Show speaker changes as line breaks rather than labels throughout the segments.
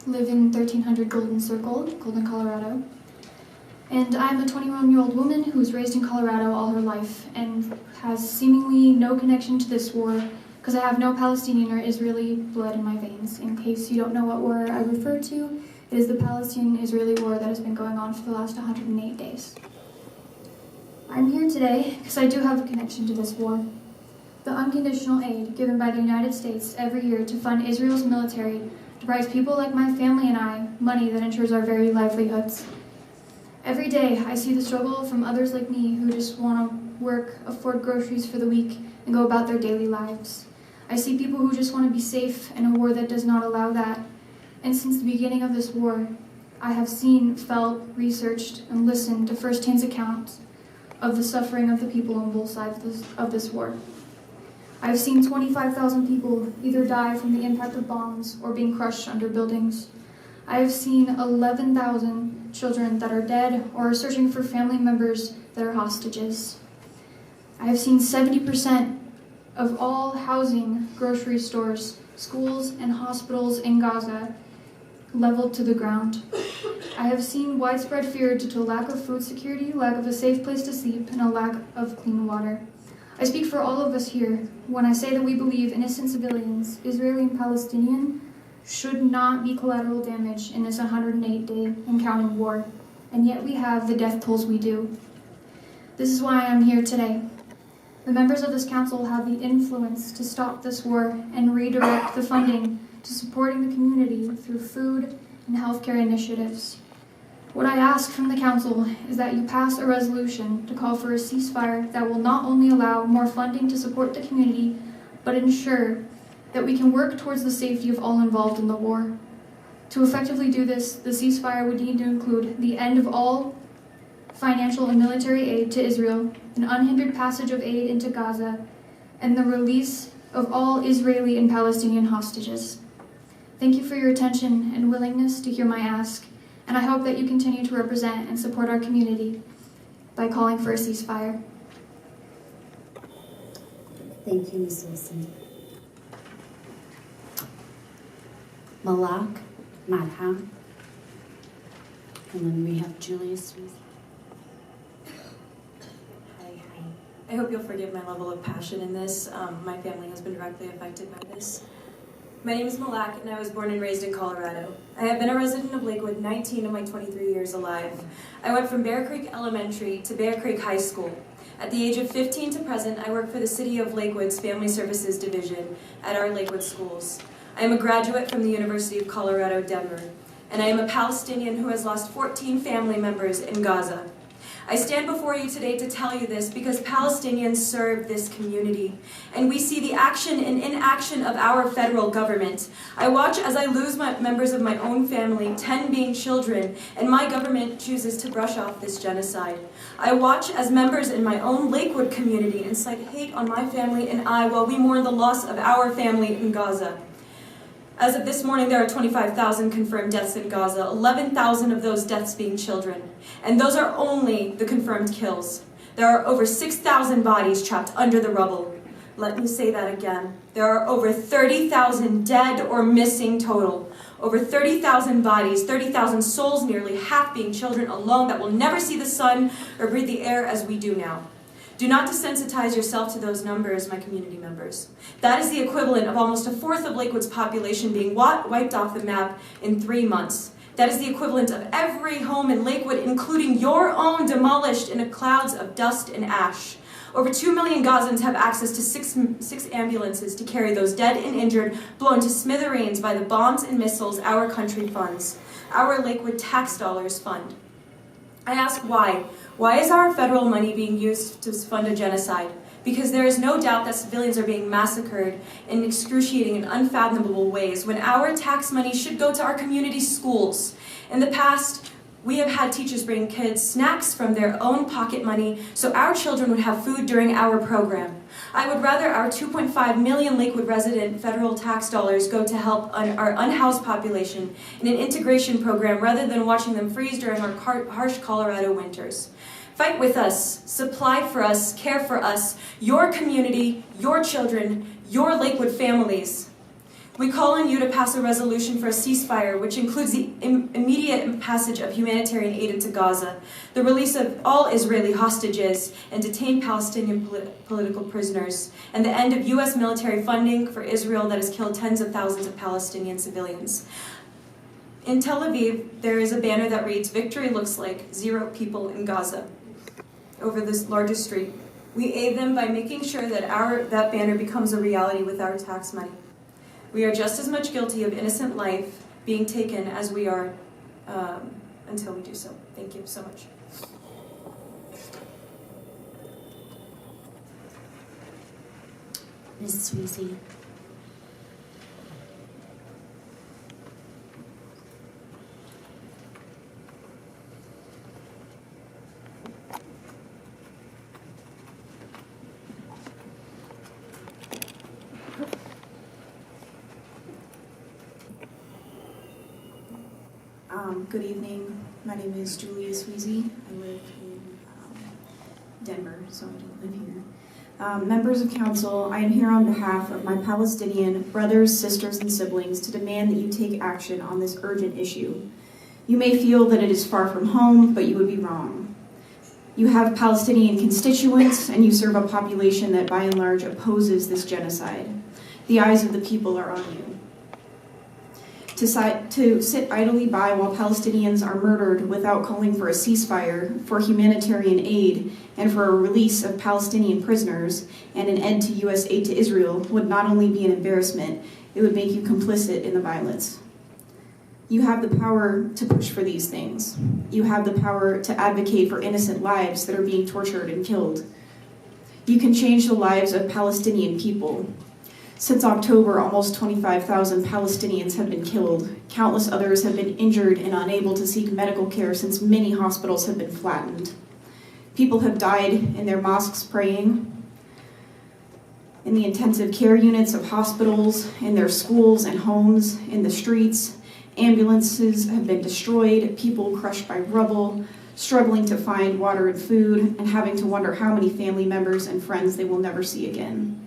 live in 1300 Golden Circle, Golden, Colorado. And I'm a 21-year-old woman who was raised in Colorado all her life and has seemingly no connection to this war because I have no Palestinian or Israeli blood in my veins. In case you don't know what war I refer to, it is the Palestinian-Israeli war that has been going on for the last 108 days. I'm here today because I do have a connection to this war. The unconditional aid given by the United States every year to fund Israel's military deprives people like my family and I money that ensures our very livelihoods. Every day I see the struggle from others like me who just want to work, afford groceries for the week, and go about their daily lives. I see people who just want to be safe in a war that does not allow that. And since the beginning of this war, I have seen, felt, researched, and listened to first-hand accounts of the suffering of the people on both sides of this war. I've seen 25,000 people either die from the impact of bombs or being crushed under buildings. I have seen 11,000 children that are dead or are searching for family members that are hostages. I have seen 70% of all housing, grocery stores, schools, and hospitals in Gaza leveled to the ground. I have seen widespread fear due to lack of food security, lack of a safe place to sleep, and a lack of clean water. I speak for all of us here when I say that we believe innocent civilians, Israeli and Palestinian, should not be collateral damage in this 108-day and counting war, and yet we have the death tolls we do. This is why I'm here today. The members of this council have the influence to stop this war and redirect the funding to supporting the community through food and healthcare initiatives. What I ask from the council is that you pass a resolution to call for a ceasefire that will not only allow more funding to support the community, but ensure that we can work towards the safety of all involved in the war. To effectively do this, the ceasefire would need to include the end of all financial and military aid to Israel, an unhindered passage of aid into Gaza, and the release of all Israeli and Palestinian hostages. Thank you for your attention and willingness to hear my ask, and I hope that you continue to represent and support our community by calling for a ceasefire.
Thank you, Ms. Wilson. Malak, Madham, and then we have Julia Smith.
I hope you'll forgive my level of passion in this. My family has been directly affected by this. My name is Malak, and I was born and raised in Colorado. I have been a resident of Lakewood 19 of my 23 years alive. I went from Bear Creek Elementary to Bear Creek High School. At the age of 15 to present, I work for the City of Lakewood's Family Services Division at our Lakewood schools. I am a graduate from the University of Colorado, Denver, and I am a Palestinian who has lost 14 family members in Gaza. I stand before you today to tell you this because Palestinians serve this community, and we see the action and inaction of our federal government. I watch as I lose members of my own family, 10 being children, and my government chooses to brush off this genocide. I watch as members in my own Lakewood community incite hate on my family and I while we mourn the loss of our family in Gaza. As of this morning, there are 25,000 confirmed deaths in Gaza, 11,000 of those deaths being children. And those are only the confirmed kills. There are over 6,000 bodies trapped under the rubble. Let me say that again. There are over 30,000 dead or missing total. Over 30,000 bodies, 30,000 souls, nearly half being children alone that will never see the sun or breathe the air as we do now. Do not desensitize yourself to those numbers, my community members. That is the equivalent of almost a fourth of Lakewood's population being wiped off the map in 3 months. That is the equivalent of every home in Lakewood, including your own, demolished in clouds of dust and ash. Over 2 million Gazans have access to six ambulances to carry those dead and injured, blown to smithereens by the bombs and missiles our country funds. Our Lakewood tax dollars fund. I ask why. Why is our federal money being used to fund a genocide? Because there is no doubt that civilians are being massacred in excruciating and unfathomable ways when our tax money should go to our community schools. In the past, we have had teachers bring kids snacks from their own pocket money so our children would have food during our program. I would rather our 2.5 million Lakewood resident federal tax dollars go to help our unhoused population in an integration program rather than watching them freeze during our harsh Colorado winters. Fight with us, supply for us, care for us, your community, your children, your Lakewood families. We call on you to pass a resolution for a ceasefire, which includes the immediate passage of humanitarian aid into Gaza, the release of all Israeli hostages and detained Palestinian political prisoners, and the end of U.S. military funding for Israel that has killed tens of thousands of Palestinian civilians. In Tel Aviv, there is a banner that reads, "Victory looks like 0 people in Gaza," over this largest street. We aid them by making sure that that banner becomes a reality with our tax money. We are just as much guilty of innocent life being taken as we are until we do so. Thank you so much.
Ms. Sweezy.
Good evening. My name is Julia Sweezy. I live in Denver, so I don't live here. Members of council, I am here on behalf of my Palestinian brothers, sisters, and siblings to demand that you take action on this urgent issue. You may feel that it is far from home, but you would be wrong. You have Palestinian constituents, and you serve a population that by and large opposes this genocide. The eyes of the people are on you. To sit idly by while Palestinians are murdered without calling for a ceasefire, for humanitarian aid, and for a release of Palestinian prisoners and an end to U.S. aid to Israel would not only be an embarrassment, it would make you complicit in the violence. You have the power to push for these things. You have the power to advocate for innocent lives that are being tortured and killed. You can change the lives of Palestinian people. Since October, almost 25,000 Palestinians have been killed. Countless others have been injured and unable to seek medical care since many hospitals have been flattened. People have died in their mosques praying, in the intensive care units of hospitals, in their schools and homes, in the streets. Ambulances have been destroyed, people crushed by rubble, struggling to find water and food, and having to wonder how many family members and friends they will never see again.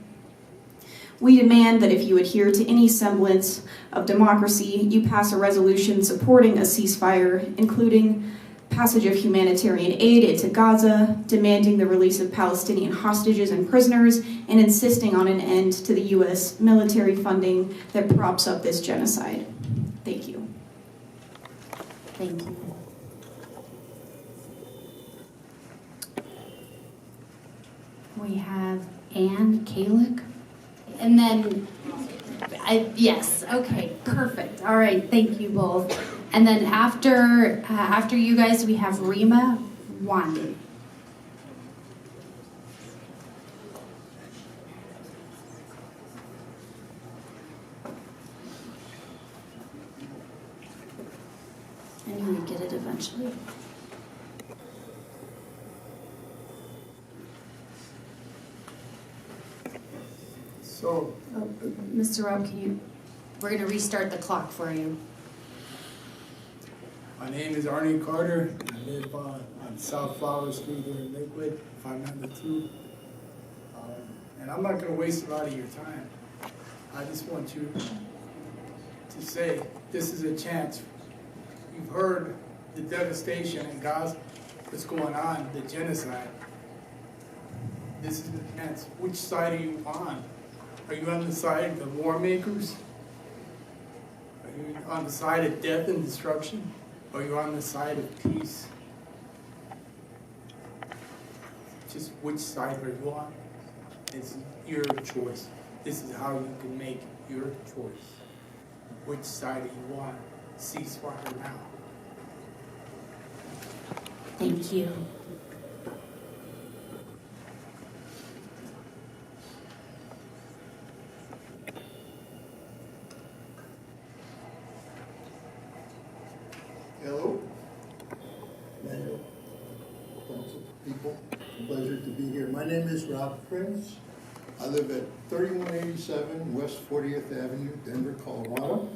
We demand that if you adhere to any semblance of democracy, you pass a resolution supporting a ceasefire, including passage of humanitarian aid into Gaza, demanding the release of Palestinian hostages and prisoners, and insisting on an end to the U.S. military funding that props up this genocide. Thank you.
Thank you. We have Ann Kalick. And then, yes, okay, perfect. All right, thank you both. And then after you guys, we have Rima Wandi. And you would get it eventually.
So,
Mr. Rob, we're going to restart the clock for you.
my name is Arnie Carter. I live on South Flower Street here in Lakewood, 592. And I'm not going to waste a lot of your time. I just want you to say this is a chance. You've heard the devastation in Gaza, what's going on, the genocide. This is the chance. Which side are you on? Are you on the side of the war makers? Are you on the side of death and destruction? Or are you on the side of peace? Just which side are you on? It's your choice. This is how you can make your choice. Which side are you on? Ceasefire now.
Thank you.
Hello, Mayor, council people, pleasure to be here. My name is Rob Prince. I live at 3187 West 40th Avenue, Denver, Colorado.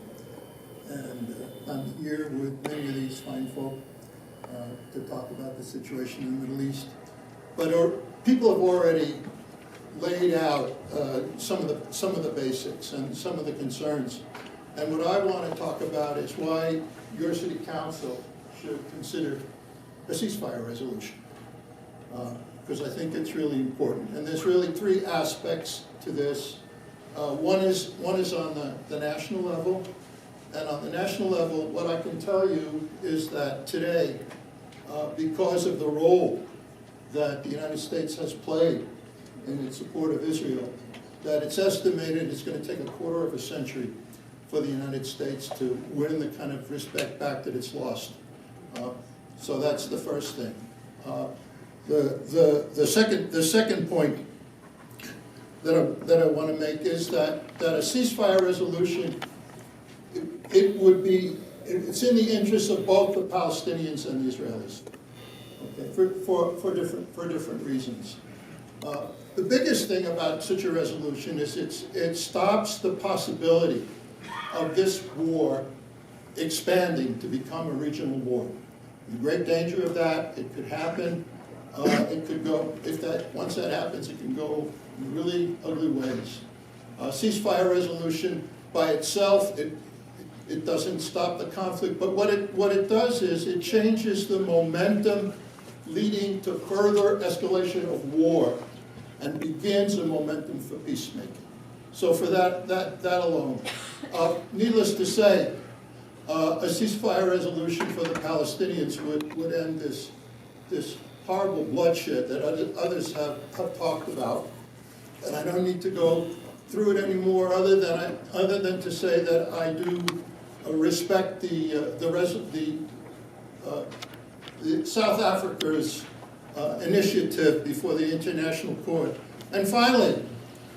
And I'm here with many of these fine folk to talk about the situation in the Middle East. But people have already laid out some of the basics and some of the concerns. And what I want to talk about is why your city council should consider a ceasefire resolution, because I think it's really important. And there's really three aspects to this. One is on the national level, and on the national level, what I can tell you is that today, because of the role that the United States has played in its support of Israel, that it's estimated it's going to take a quarter of a century for the United States to win the kind of respect back that it's lost. So that's the first thing. The second point that I want to make is that a ceasefire resolution, it's in the interest of both the Palestinians and the Israelis, okay, for different reasons. The biggest thing about such a resolution is it stops the possibility of this war expanding to become a regional war. The great danger of that, it could happen. It could go, once that happens, it can go in really ugly ways. Ceasefire resolution by itself, it doesn't stop the conflict, but what it does is it changes the momentum leading to further escalation of war and begins a momentum for peacemaking. So for that alone, needless to say, a ceasefire resolution for the Palestinians would end this horrible bloodshed that others have talked about. And I don't need to go through it anymore other than to say that I do respect the South Africa's initiative before the International Court. And finally,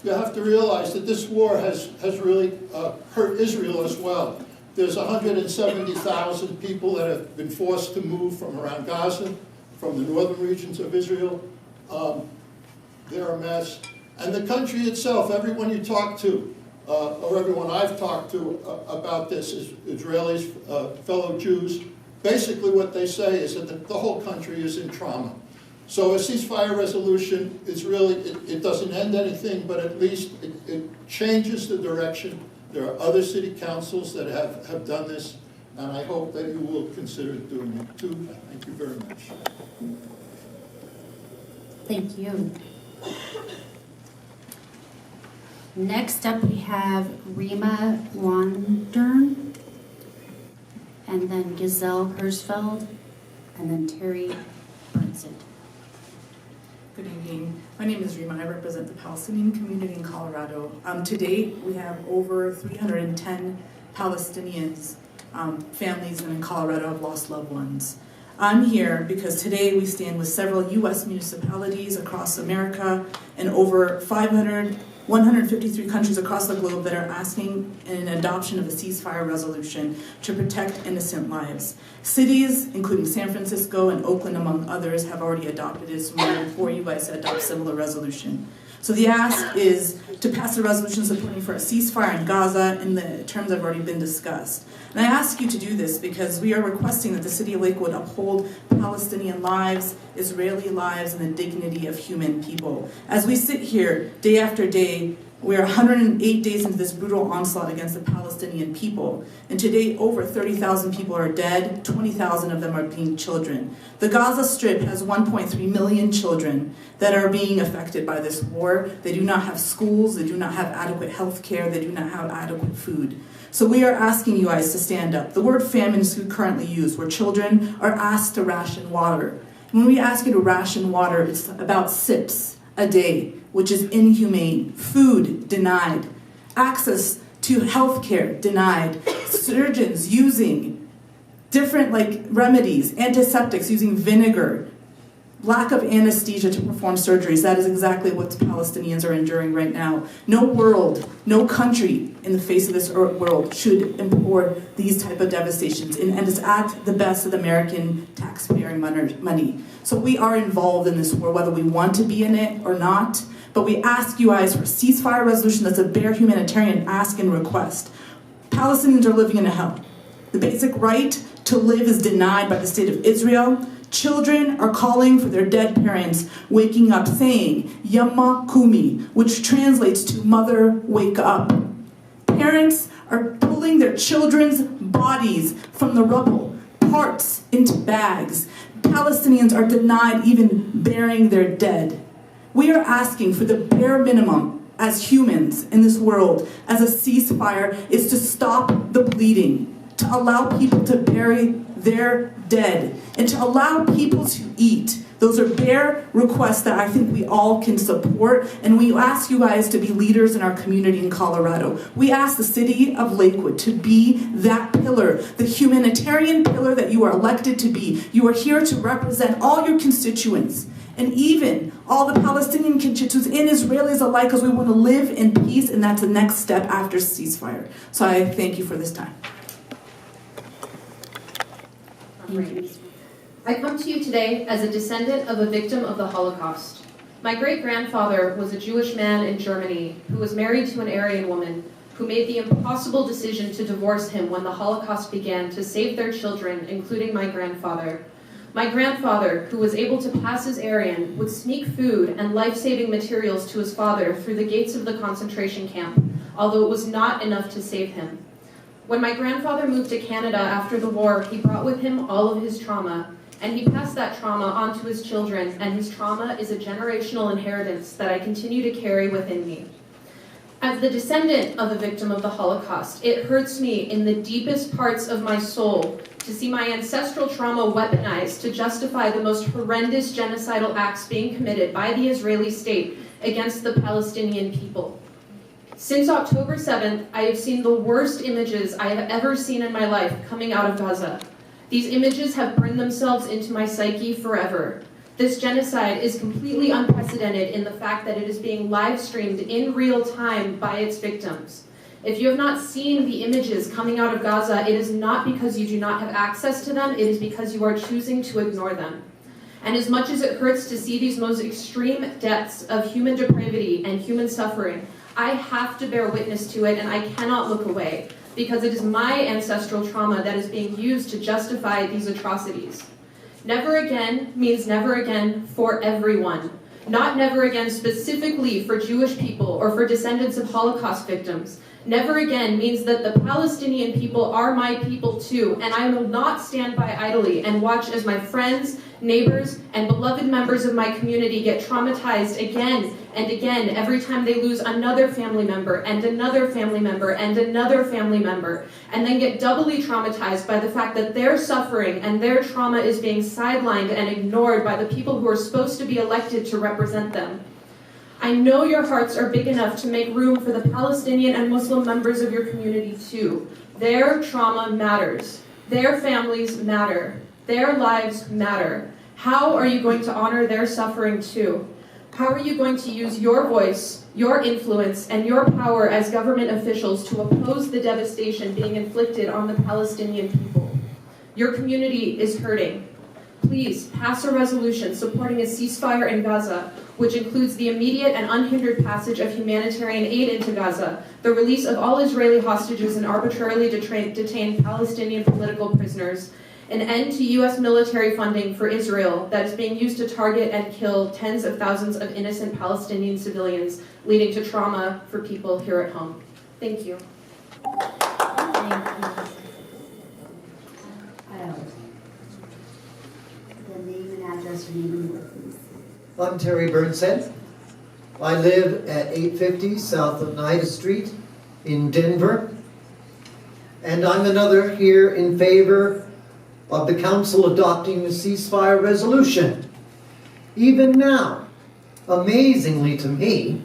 you have to realize that this war has really hurt Israel as well. There's 170,000 people that have been forced to move from around Gaza, from the northern regions of Israel. They're a mess. And the country itself, everyone you talk to, or everyone I've talked to about this, is Israelis, fellow Jews, basically what they say is that the whole country is in trauma. So a ceasefire resolution is really, it doesn't end anything, but at least it changes the direction. There are other city councils that have done this, and I hope that you will consider doing it too. Thank you very much.
Thank you. Next up, we have Rima Wandern, and then Giselle Hirschfeld, and then Terry Burnson.
Good evening. My name is Rima. I represent the Palestinian community in Colorado. To date, we have over 310 Palestinians, families in Colorado have lost loved ones. I'm here because today we stand with several U.S. municipalities across America and over 153 countries across the globe that are asking an adoption of a ceasefire resolution to protect innocent lives. Cities, including San Francisco and Oakland, among others, have already adopted it, so we're before you guys to adopt similar resolution. So the ask is to pass a resolution supporting for a ceasefire in Gaza in the terms that have already been discussed. And I ask you to do this because we are requesting that the city of Lakewood uphold Palestinian lives, Israeli lives, and the dignity of human people. As we sit here day after day, we are 108 days into this brutal onslaught against the Palestinian people. And today, over 30,000 people are dead, 20,000 of them are being children. The Gaza Strip has 1.3 million children that are being affected by this war. They do not have schools, they do not have adequate health care, they do not have adequate food. So we are asking you guys to stand up. The word famine is currently used, where children are asked to ration water. When we ask you to ration water, it's about sips a day, which is inhumane. Food denied. Access to health care denied. Surgeons using different remedies, antiseptics, using vinegar. Lack of anesthesia to perform surgeries. That is exactly what Palestinians are enduring right now. No country in the face of this world should import these type of devastations, and it's at the best of the American taxpayer money. So we are involved in this war, whether we want to be in it or not, but we ask you guys for a ceasefire resolution that's a bare humanitarian ask and request. Palestinians are living in a hell. The basic right to live is denied by the state of Israel. Children are calling for their dead parents, waking up saying, Yamma Kumi, which translates to mother, wake up. Parents are pulling their children's bodies from the rubble, parts into bags. Palestinians are denied even burying their dead. We are asking for the bare minimum as humans in this world, as a ceasefire, is to stop the bleeding, to allow people to bury their dead, and to allow people to eat. Those are bare requests that I think we all can support, and we ask you guys to be leaders in our community in Colorado. We ask the city of Lakewood to be that pillar, the humanitarian pillar that you are elected to be. You are here to represent all your constituents, and even all the Palestinian constituents and Israelis alike, because we want to live in peace, and that's the next step after ceasefire. So I thank you for this time.
I come to you today as a descendant of a victim of the Holocaust. My great-grandfather was a Jewish man in Germany who was married to an Aryan woman who made the impossible decision to divorce him when the Holocaust began to save their children, including my grandfather. My grandfather, who was able to pass as Aryan, would sneak food and life-saving materials to his father through the gates of the concentration camp, although it was not enough to save him. When my grandfather moved to Canada after the war, he brought with him all of his trauma, and he passed that trauma on to his children, and his trauma is a generational inheritance that I continue to carry within me. As the descendant of a victim of the Holocaust, it hurts me in the deepest parts of my soul to see my ancestral trauma weaponized to justify the most horrendous genocidal acts being committed by the Israeli state against the Palestinian people. Since October 7th, I have seen the worst images I have ever seen in my life coming out of Gaza. These images have burned themselves into my psyche forever. This genocide is completely unprecedented in the fact that it is being live-streamed in real time by its victims. If you have not seen the images coming out of Gaza, it is not because you do not have access to them, it is because you are choosing to ignore them. And as much as it hurts to see these most extreme depths of human depravity and human suffering, I have to bear witness to it, and I cannot look away, because it is my ancestral trauma that is being used to justify these atrocities. Never again means never again for everyone. Not never again specifically for Jewish people or for descendants of Holocaust victims. Never again means that the Palestinian people are my people too, and I will not stand by idly and watch as my friends, neighbors, and beloved members of my community get traumatized again and again every time they lose another family member and another family member and another family member, and then get doubly traumatized by the fact that their suffering and their trauma is being sidelined and ignored by the people who are supposed to be elected to represent them. I know your hearts are big enough to make room for the Palestinian and Muslim members of your community too. Their trauma matters. Their families matter. Their lives matter. How are you going to honor their suffering too? How are you going to use your voice, your influence, and your power as government officials to oppose the devastation being inflicted on the Palestinian people? Your community is hurting. Please pass a resolution supporting a ceasefire in Gaza, which includes the immediate and unhindered passage of humanitarian aid into Gaza, the release of all Israeli hostages and arbitrarily detained Palestinian political prisoners, an end to U.S. military funding for Israel that is being used to target and kill tens of thousands of innocent Palestinian civilians, leading to trauma for people here at home. Thank you.
The name and address, your name and work, please.
I'm Terry Burnset. I live at 850 South of Oneida Street in Denver. And I'm another here in favor of the council adopting the ceasefire resolution. Even now, amazingly to me,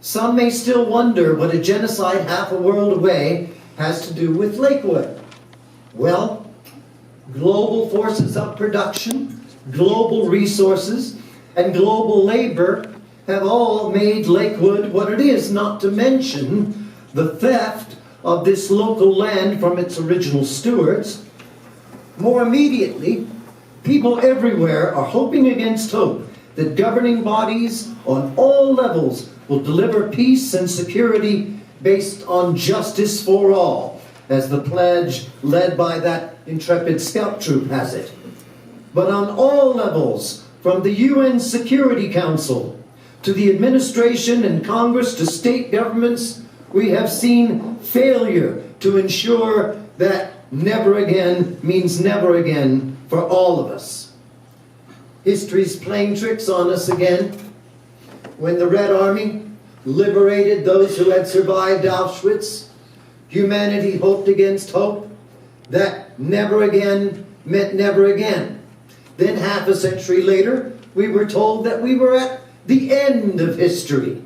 some may still wonder what a genocide half a world away has to do with Lakewood. Well, global forces of production, global resources, and global labor have all made Lakewood what it is, not to mention the theft of this local land from its original stewards. More immediately, people everywhere are hoping against hope that governing bodies on all levels will deliver peace and security based on justice for all, as the pledge led by that intrepid scout troop has it. but on all levels, from the UN Security Council to the administration and Congress to state governments, we have seen failure to ensure that never again means never again for all of us. History's playing tricks on us again. When the Red Army liberated those who had survived Auschwitz, humanity hoped against hope that never again meant never again. Then half a century later, we were told that we were at the end of history.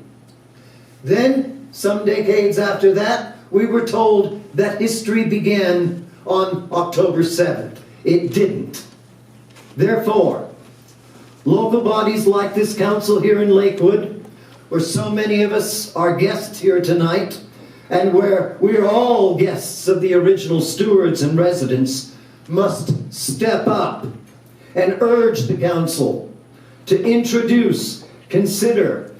Then, some decades after that, we were told that history began on October 7th. It didn't. Therefore, local bodies like this council here in Lakewood, where so many of us are guests here tonight, and where we're all guests of the original stewards and residents, must step up and urge the council to introduce, consider,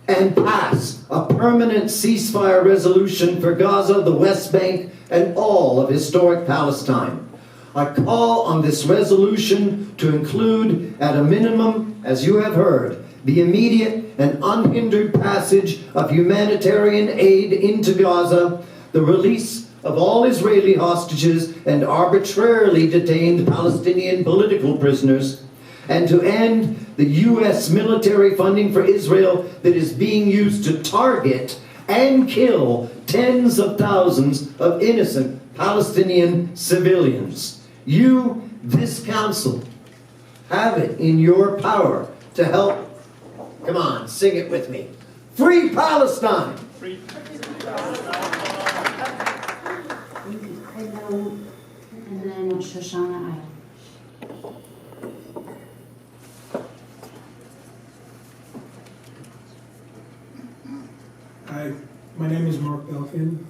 and pass a permanent ceasefire resolution for Gaza, the West Bank, and all of historic Palestine. I call on this resolution to include, at a minimum, as you have heard, the immediate and unhindered passage of humanitarian aid into Gaza, the release of all Israeli hostages and arbitrarily detained Palestinian political prisoners, and to end the U.S. military funding for Israel that is being used to target and kill tens of thousands of innocent Palestinian civilians. You, this council, have it in your power to help. Come on, sing it with me. Free Palestine! Free Palestine!
And then Shoshana Isle.
Hi, my name is Mark Belkin.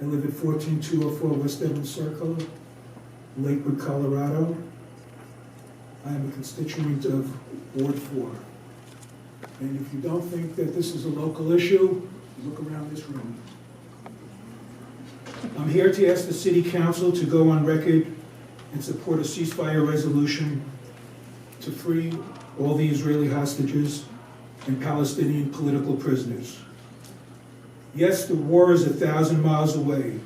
I live at 14204 West Evans Circle, Lakewood, Colorado. I am a constituent of Ward 4. And if you don't think that this is a local issue, look around this room. I'm here to ask the City Council to go on record and support a ceasefire resolution to free all the Israeli hostages and Palestinian political prisoners. Yes, the war is 1,000 miles away,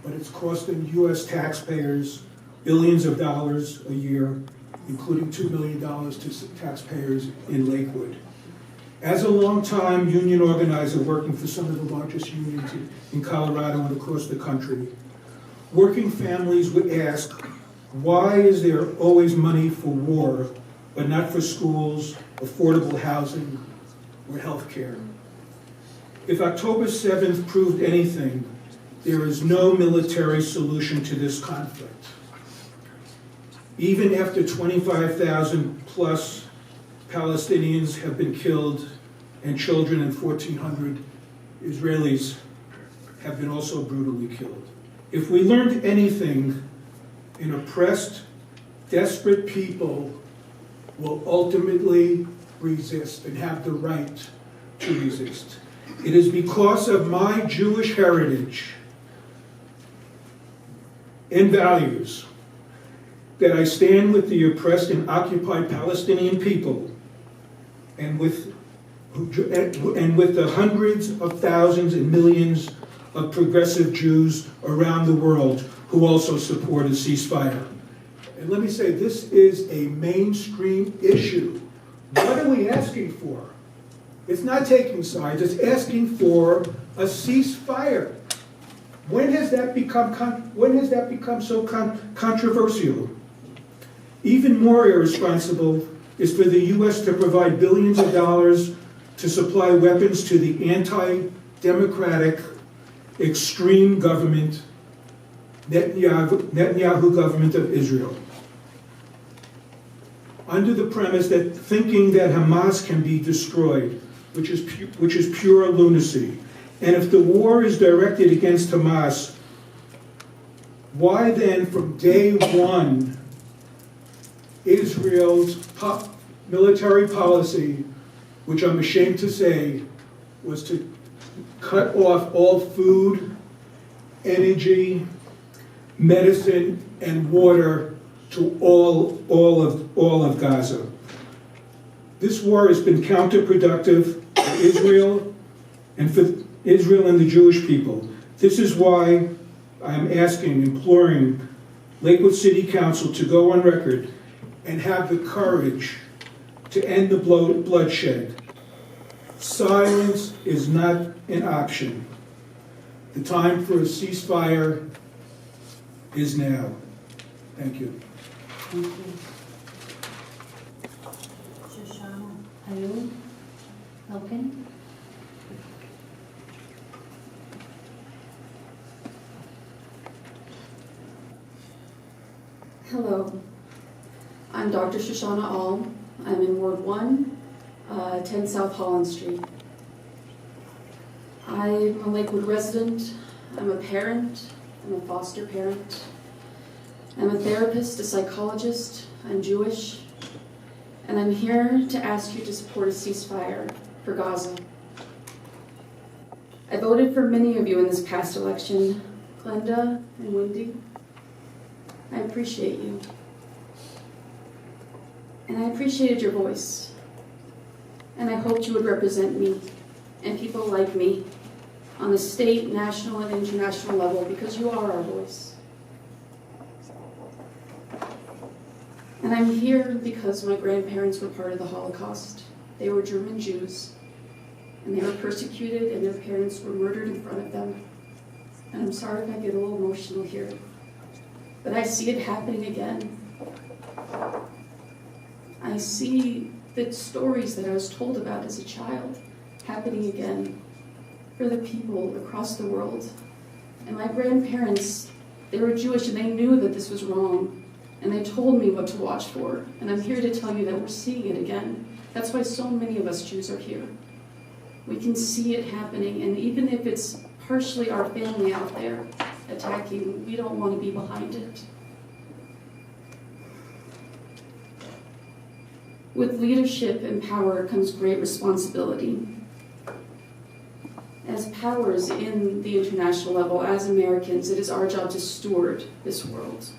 but it's costing U.S. taxpayers billions of dollars a year, including $2 million to taxpayers in Lakewood. As a long-time union organizer working for some of the largest unions in Colorado and across the country, working families would ask, why is there always money for war, but not for schools, affordable housing, or health care? If October 7th proved anything, there is no military solution to this conflict. Even after 25,000 plus Palestinians have been killed and children and 1,400 Israelis have been also brutally killed. If we learned anything, an oppressed, desperate people will ultimately resist and have the right to resist. It is because of my Jewish heritage and values that I stand with the oppressed and occupied Palestinian people and with the hundreds of thousands and millions of progressive Jews around the world who also support a ceasefire. And let me say, this is a mainstream issue. What are we asking for? It's not taking sides, it's asking for a ceasefire. When has that become so controversial? Even more irresponsible is for the U.S. to provide billions of dollars to supply weapons to the anti-democratic, extreme government, Netanyahu government of Israel. Under the premise that thinking that Hamas can be destroyed, which is pure lunacy. And if the war is directed against Hamas, why then from day one, Israel's military policy, which I'm ashamed to say, was to cut off all food, energy, medicine, and water to all of Gaza. This war has been counterproductive for Israel and the Jewish people. This is why I'm asking, imploring Lakewood City Council to go on record and have the courage to end the bloodshed. Silence is not an option. The time for a ceasefire is now. Thank you.
Thank you. Shoshana, Ayub, Elkin.
Hello, I'm Dr. Shoshana All. I'm in Ward 1, 10 South Holland Street. I'm a Lakewood resident, I'm a parent, I'm a foster parent, I'm a therapist, a psychologist, I'm Jewish, and I'm here to ask you to support a ceasefire for Gaza. I voted for many of you in this past election, Glenda and Wendy. I appreciate you. And I appreciated your voice. And I hoped you would represent me and people like me on the state, national, and international level because you are our voice. And I'm here because my grandparents were part of the Holocaust. They were German Jews, and they were persecuted, and their parents were murdered in front of them. And I'm sorry if I get a little emotional here, but I see it happening again. I see the stories that I was told about as a child happening again for the people across the world. And my grandparents, they were Jewish and they knew that this was wrong. And they told me what to watch for. And I'm here to tell you that we're seeing it again. That's why so many of us Jews are here. We can see it happening, and even if it's partially our family out there attacking, we don't want to be behind it. With leadership and power comes great responsibility. As powers in the international level, as Americans, it is our job to steward this world.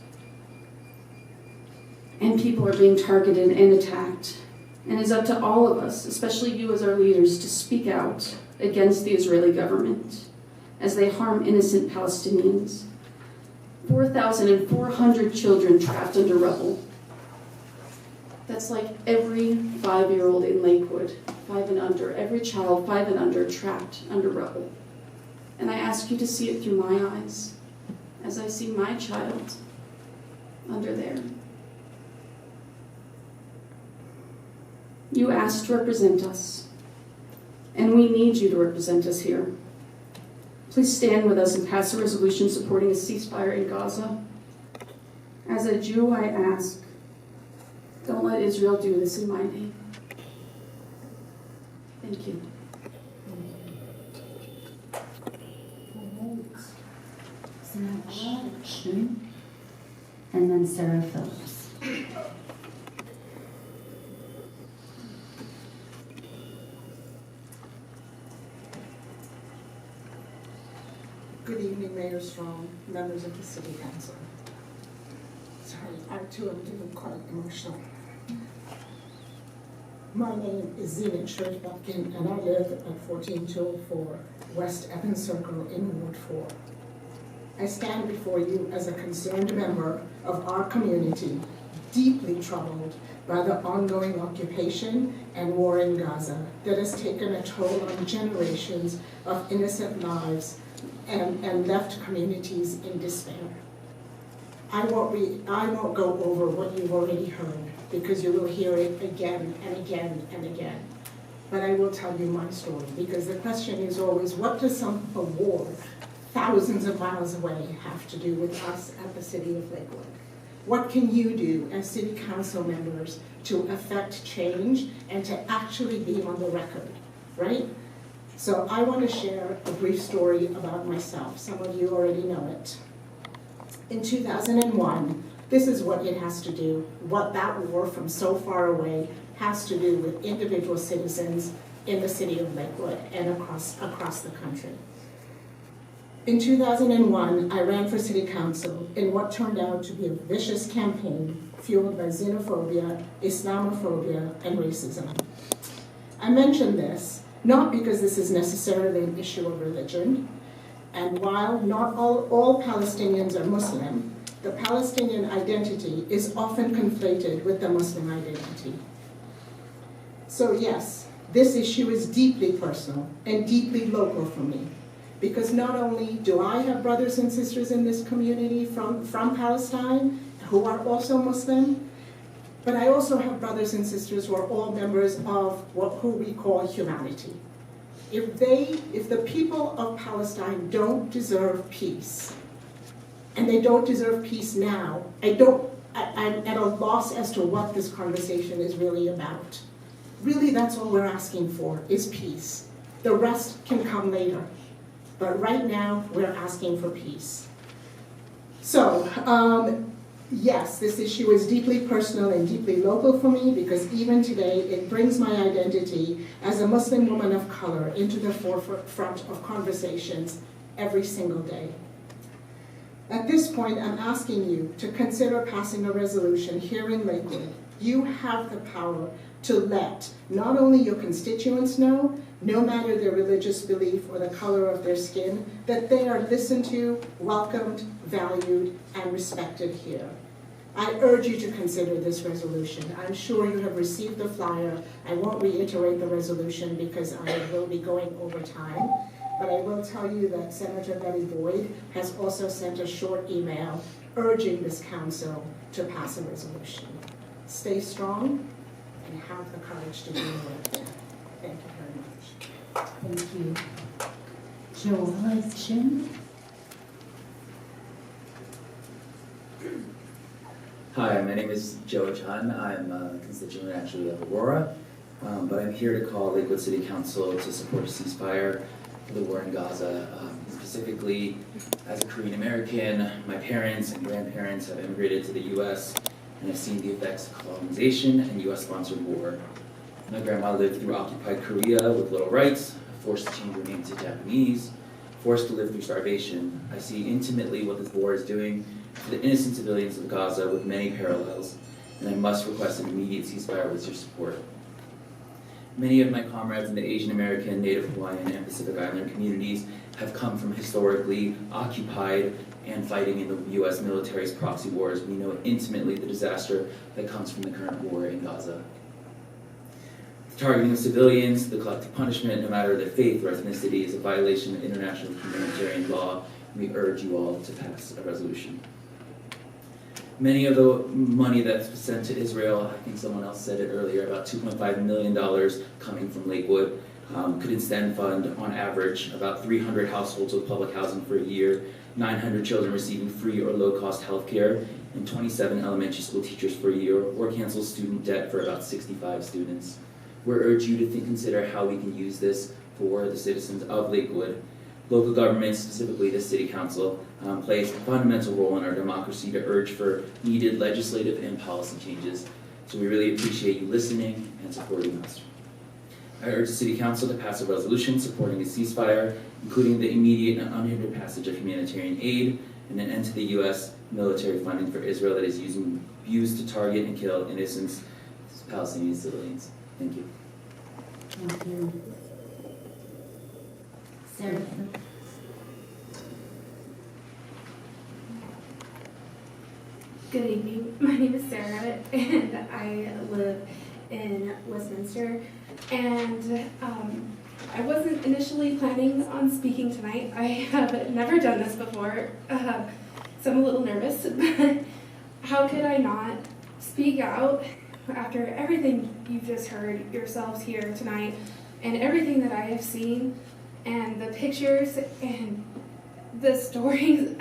And people are being targeted and attacked. And it's up to all of us, especially you as our leaders, to speak out against the Israeli government as they harm innocent Palestinians. 4,400 children trapped under rubble. That's like every 5-year-old in Lakewood, 5 and under, every child 5 and under trapped under rubble. And I ask you to see it through my eyes as I see my child under there. You asked to represent us, and we need you to represent us here. Please stand with us and pass a resolution supporting a ceasefire in Gaza. As a Jew, I ask, don't let Israel do this in my name. Thank you.
Chun, and then Sarah Phillips.
Good evening, Mayor Strong, members of the City Council. Sorry, I too am getting quite emotional. My name is Zena Church-Bumpkin, and I live at 14204 West Evans Circle in Ward 4. I stand before you as a concerned member of our community, deeply troubled by the ongoing occupation and war in Gaza that has taken a toll on generations of innocent lives and left communities in despair. I won't go over what you've already heard because you will hear it again and again and again. But I will tell you my story because the question is always, what does a war thousands of miles away have to do with us at the City of Lakewood? What can you do as City Council members to affect change and to actually be on the record, right? So I want to share a brief story about myself. Some of you already know it. In 2001, this is what it has to do, what that war from so far away has to do with individual citizens in the City of Lakewood and across the country. In 2001, I ran for city council in what turned out to be a vicious campaign fueled by xenophobia, Islamophobia, and racism. I mention this not because this is necessarily an issue of religion, and while not all Palestinians are Muslim, the Palestinian identity is often conflated with the Muslim identity. So yes, this issue is deeply personal and deeply local for me, because not only do I have brothers and sisters in this community from Palestine who are also Muslim, but I also have brothers and sisters who are all members of who we call humanity. If the people of Palestine don't deserve peace, and they don't deserve peace now, I'm at a loss as to what this conversation is really about. Really, that's all we're asking for, is peace. The rest can come later. But right now, we're asking for peace. So, yes, this issue is deeply personal and deeply local for me because even today, it brings my identity as a Muslim woman of color into the forefront of conversations every single day. At this point, I'm asking you to consider passing a resolution here in Lakewood. You have the power to let not only your constituents know, no matter their religious belief or the color of their skin, that they are listened to, welcomed, valued, and respected here. I urge you to consider this resolution. I'm sure you have received the flyer. I won't reiterate the resolution because I will be going over time, but I will tell you that Senator Betty Boyd has also sent a short email urging this council to pass a resolution. Stay strong and have the courage to do it. Thank you very much.
Thank you. Joel Chun.
Hi, my name is Joe Chun. I'm a constituent actually of Aurora, but I'm here to call Lakewood City Council to support a ceasefire for the war in Gaza. Specifically, as a Korean American, my parents and grandparents have immigrated to the U.S. and have seen the effects of colonization and U.S.-sponsored war. My grandma lived through occupied Korea with little rights, forced to change her name to Japanese, forced to live through starvation. I see intimately what this war is doing to the innocent civilians of Gaza with many parallels, and I must request an immediate ceasefire with your support. Many of my comrades in the Asian American, Native Hawaiian, and Pacific Islander communities have come from historically occupied and fighting in the U.S. military's proxy wars. We know intimately the disaster that comes from the current war in Gaza. The targeting of civilians, the collective punishment, no matter their faith or ethnicity, is a violation of international humanitarian law, and we urge you all to pass a resolution. Many of the money that's sent to Israel, I think someone else said it earlier, about $2.5 million coming from Lakewood, could instead fund, on average, about 300 households with public housing for a year, 900 children receiving free or low-cost health care, and 27 elementary school teachers for a year, or cancel student debt for about 65 students. We urge you to consider how we can use this for the citizens of Lakewood. Local governments, specifically the City Council, plays a fundamental role in our democracy to urge for needed legislative and policy changes. So we really appreciate you listening and supporting us. I urge the City Council to pass a resolution supporting a ceasefire, including the immediate and unhindered passage of humanitarian aid and an end to the U.S. military funding for Israel that is used to target and kill innocent Palestinian civilians. Thank you.
Thank you. Sarah.
Good evening. My name is Sarah, and I live in Westminster. And I wasn't initially planning on speaking tonight. I have never done this before, so I'm a little nervous. But how could I not speak out after everything you've just heard yourselves here tonight, and everything that I have seen, and the pictures and the stories?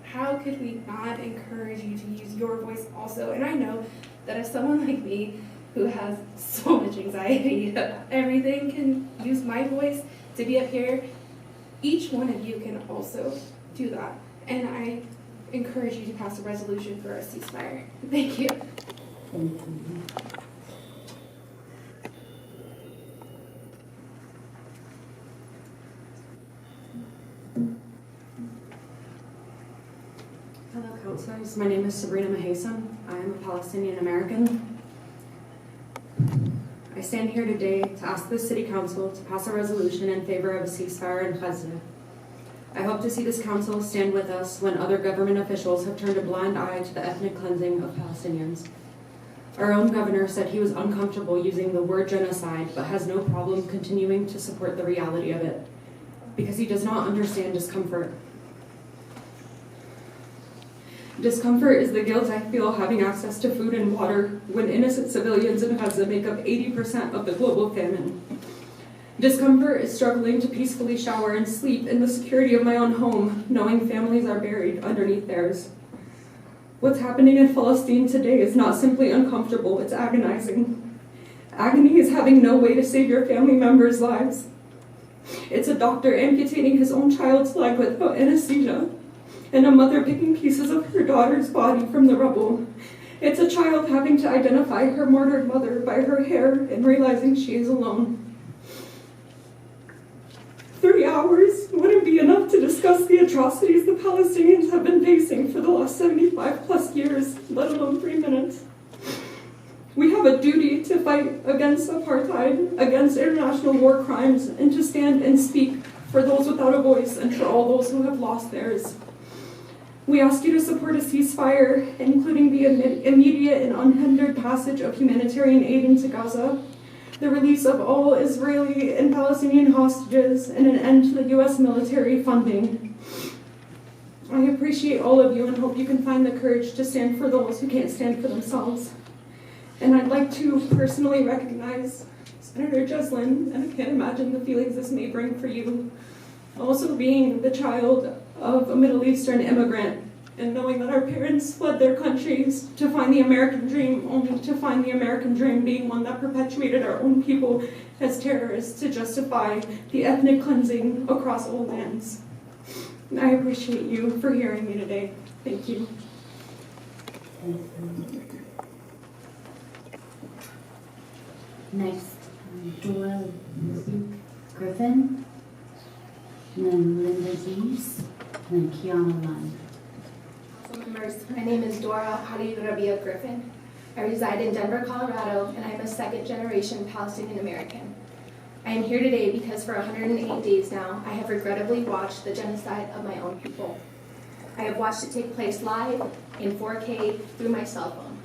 How could we not encourage you to use your voice also? And I know that if someone like me, who has so much anxiety about everything, can use my voice to be up here, each one of you can also do that. And I encourage you to pass a resolution for a ceasefire. Thank you.
Thank you.
members. My name is Sabrina Mahasam. I am a Palestinian American. I stand here today to ask the City Council to pass a resolution in favor of a ceasefire in Gaza. I hope to see this council stand with us when other government officials have turned a blind eye to the ethnic cleansing of Palestinians. Our own governor said he was uncomfortable using the word genocide, but has no problem continuing to support the reality of it, because he does not understand discomfort. Discomfort is the guilt I feel having access to food and water when innocent civilians in Gaza make up 80% of the global famine. Discomfort is struggling to peacefully shower and sleep in the security of my own home, knowing families are buried underneath theirs. What's happening in Palestine today is not simply uncomfortable, it's agonizing. Agony is having no way to save your family members' lives. It's a doctor amputating his own child's leg without anesthesia, and a mother picking pieces of her daughter's body from the rubble. It's a child having to identify her murdered mother by her hair and realizing she is alone. 3 hours wouldn't be enough to discuss the atrocities the Palestinians have been facing for the last 75 plus years, let alone 3 minutes. We have a duty to fight against apartheid, against international war crimes, and to stand and speak for those without a voice and for all those who have lost theirs. We ask you to support a ceasefire, including the immediate and unhindered passage of humanitarian aid into Gaza, the release of all Israeli and Palestinian hostages, and an end to the U.S. military funding. I appreciate all of you and hope you can find the courage to stand for those who can't stand for themselves. And I'd like to personally recognize Senator Jeslin, and I can't imagine the feelings this may bring for you. Also being the child of a Middle Eastern immigrant, and knowing that our parents fled their countries to find the American dream, only to find the American dream being one that perpetuated our own people as terrorists to justify the ethnic cleansing across all lands. And I appreciate you for hearing me today. Thank you.
Next, Dora Griffin, and then Linda Dees, and then Kiana Lund.
Members, my name is Dora Rabia Griffin. I reside in Denver, Colorado, and I am a second-generation Palestinian American. I am here today because for 108 days now, I have regrettably watched the genocide of my own people. I have watched it take place live, in 4K, through my cell phone.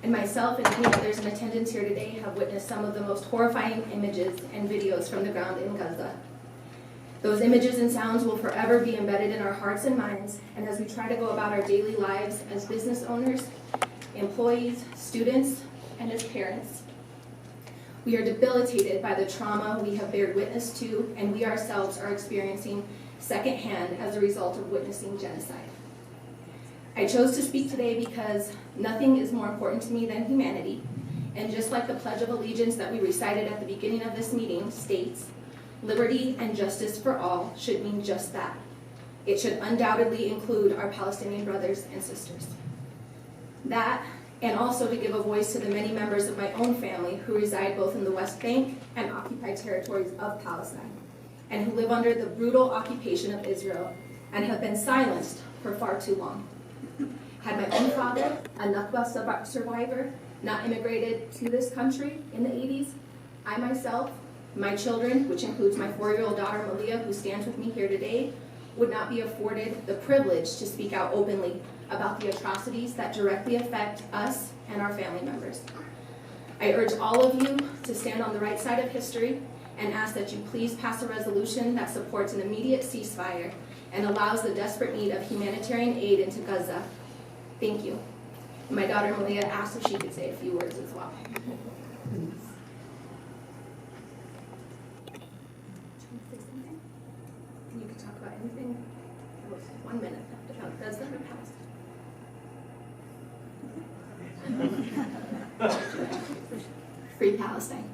And myself and many others in attendance here today have witnessed some of the most horrifying images and videos from the ground in Gaza. Those images and sounds will forever be embedded in our hearts and minds, and as we try to go about our daily lives as business owners, employees, students, and as parents. We are debilitated by the trauma we have bared witness to, and we ourselves are experiencing secondhand as a result of witnessing genocide. I chose to speak today because nothing is more important to me than humanity, and just like the Pledge of Allegiance that we recited at the beginning of this meeting states, liberty and justice for all should mean just that. It should undoubtedly include our Palestinian brothers and sisters. That, and also to give a voice to the many members of my own family who reside both in the West Bank and occupied territories of Palestine, and who live under the brutal occupation of Israel and have been silenced for far too long. Had my own father, a Nakba survivor, not immigrated to this country in the 80s, I myself, my children, which includes my 4-year-old daughter Malia, who stands with me here today, would not be afforded the privilege to speak out openly about the atrocities that directly affect us and our family members. I urge all of you to stand on the right side of history and ask that you please pass a resolution that supports an immediate ceasefire and allows the desperate need of humanitarian aid into Gaza. Thank you. My daughter Malia asked if she could say a few words as well. You can talk about anything. There was 1 minute left about Gaza and Palestine. Free Palestine.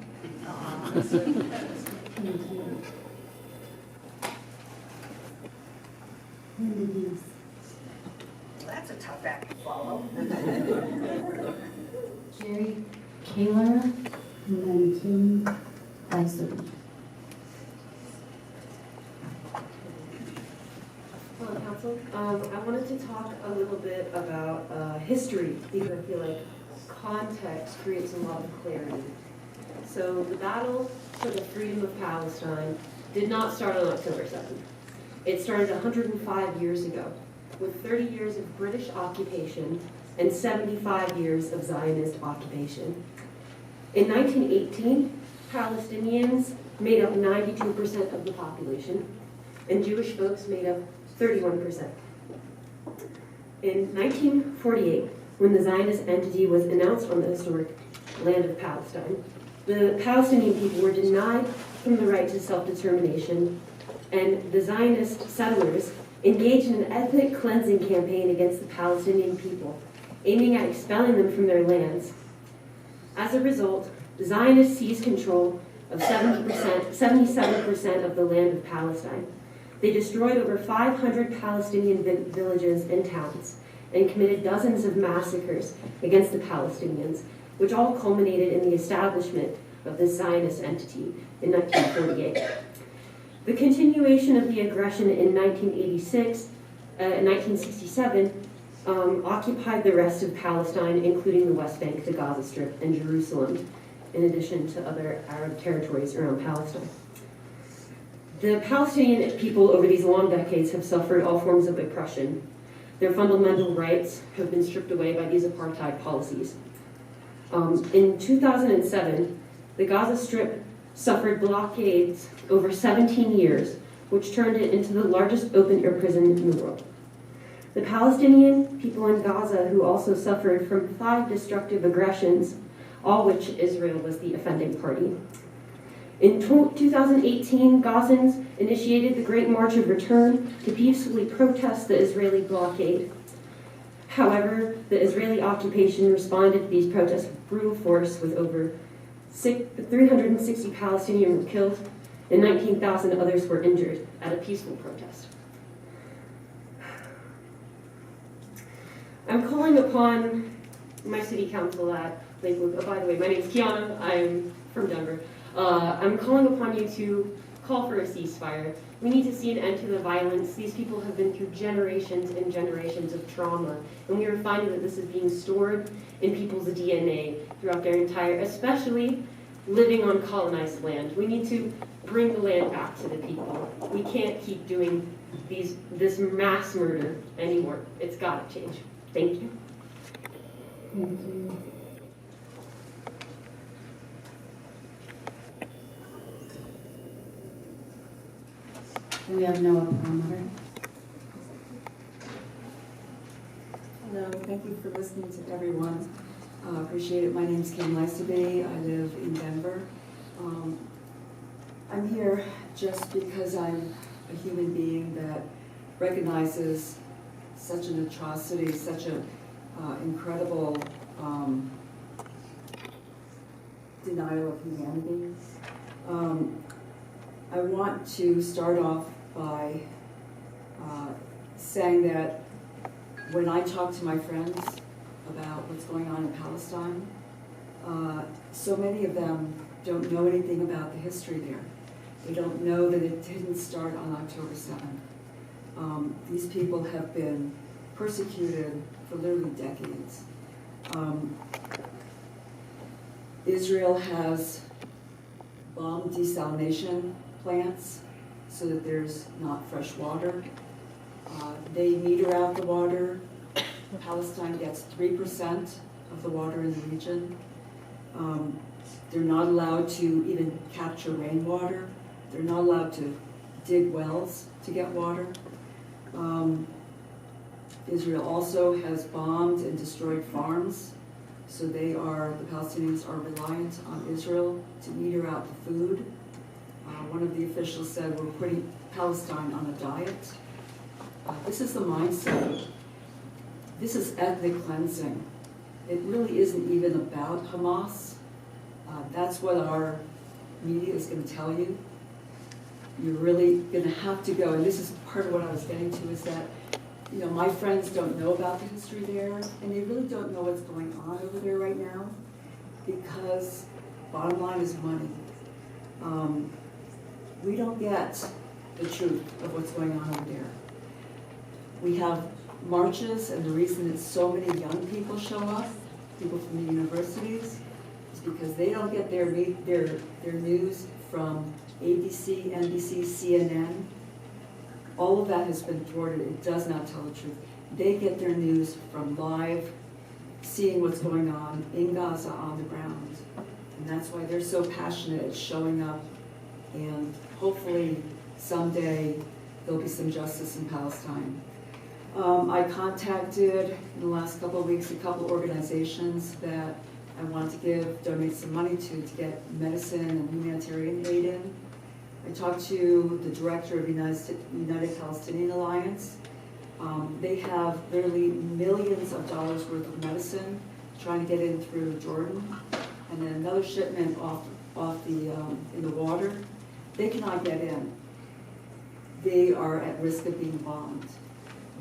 That's a tough act to follow.
Jerry Kaler, and then Kim Weiser.
Hello, Council.
I wanted to talk a little bit about history because I feel like context creates a lot of clarity. So the battle for the freedom of Palestine did not start on October 7th. It started 105 years ago with 30 years of British occupation and 75 years of Zionist occupation. In 1918, Palestinians made up 92% of the population, and Jewish folks made up 31%. In 1948, when the Zionist entity was announced on the historic land of Palestine, the Palestinian people were denied from the right to self-determination, and the Zionist settlers engaged in an ethnic cleansing campaign against the Palestinian people, aiming at expelling them from their lands. As a result, the Zionists seized control of 77% of the land of Palestine. They destroyed over 500 Palestinian villages and towns and committed dozens of massacres against the Palestinians, which all culminated in the establishment of the Zionist entity in 1948. The continuation of the aggression in 1967 occupied the rest of Palestine, including the West Bank, the Gaza Strip, and Jerusalem, in addition to other Arab territories around Palestine. The Palestinian people over these long decades have suffered all forms of oppression. Their fundamental rights have been stripped away by these apartheid policies. In 2007, the Gaza Strip suffered blockades over 17 years, which turned it into the largest open-air prison in the world. The Palestinian people in Gaza who also suffered from 5 destructive aggressions, all which Israel was the offending party. In 2018, Gazans initiated the Great March of Return to peacefully protest the Israeli blockade. However, the Israeli occupation responded to these protests with brutal force, with over 360 Palestinians were killed and 19,000 others were injured at a peaceful protest. I'm calling upon my city council at Lakewood. Oh, by the way, my name is Kiana. I'm from Denver. I'm calling upon you to call for a ceasefire. We need to see an end to the violence. These people have been through generations and generations of trauma, and we are finding that this is being stored in people's DNA throughout their entire, especially living on colonized land. We need to bring the land back to the people. We can't keep doing this mass murder anymore. It's got to change. Thank you.
Thank you. We have Noah Promoter.
Hello, thank you for listening to everyone. Appreciate it. My name is Kim Lysaby. I live in Denver. I'm here just because I'm a human being that recognizes such an atrocity, such an incredible denial of humanity. I want to start off by saying that when I talk to my friends about what's going on in Palestine, so many of them don't know anything about the history there. They don't know that it didn't start on October 7th. These people have been persecuted for literally decades. Israel has bombed desalination plants so that there's not fresh water. They meter out the water. Palestine gets 3% of the water in the region. They're not allowed to even capture rainwater. They're not allowed to dig wells to get water. Israel also has bombed and destroyed farms, so the Palestinians are reliant on Israel to meter out the food. One of the officials said, we're putting Palestine on a diet. This is the mindset. This is ethnic cleansing. It really isn't even about Hamas. That's what our media is going to tell you. You're really going to have to go, and this is part of what I was getting to, is that my friends don't know about the history there, and they really don't know what's going on over there right now, because bottom line is money. We don't get the truth of what's going on over there. We have marches, and the reason that so many young people show up, people from the universities, is because they don't get their news from ABC, NBC, CNN. All of that has been thwarted. It does not tell the truth. They get their news from live, seeing what's going on in Gaza on the ground. And that's why they're so passionate at showing up, and hopefully someday there'll be some justice in Palestine. I contacted in the last couple of weeks a couple organizations that I want to donate some money to get medicine and humanitarian aid in. I talked to the director of United Palestinian Alliance. They have literally millions of dollars worth of medicine trying to get in through Jordan, and then another shipment in the water. They cannot get in. They are at risk of being bombed.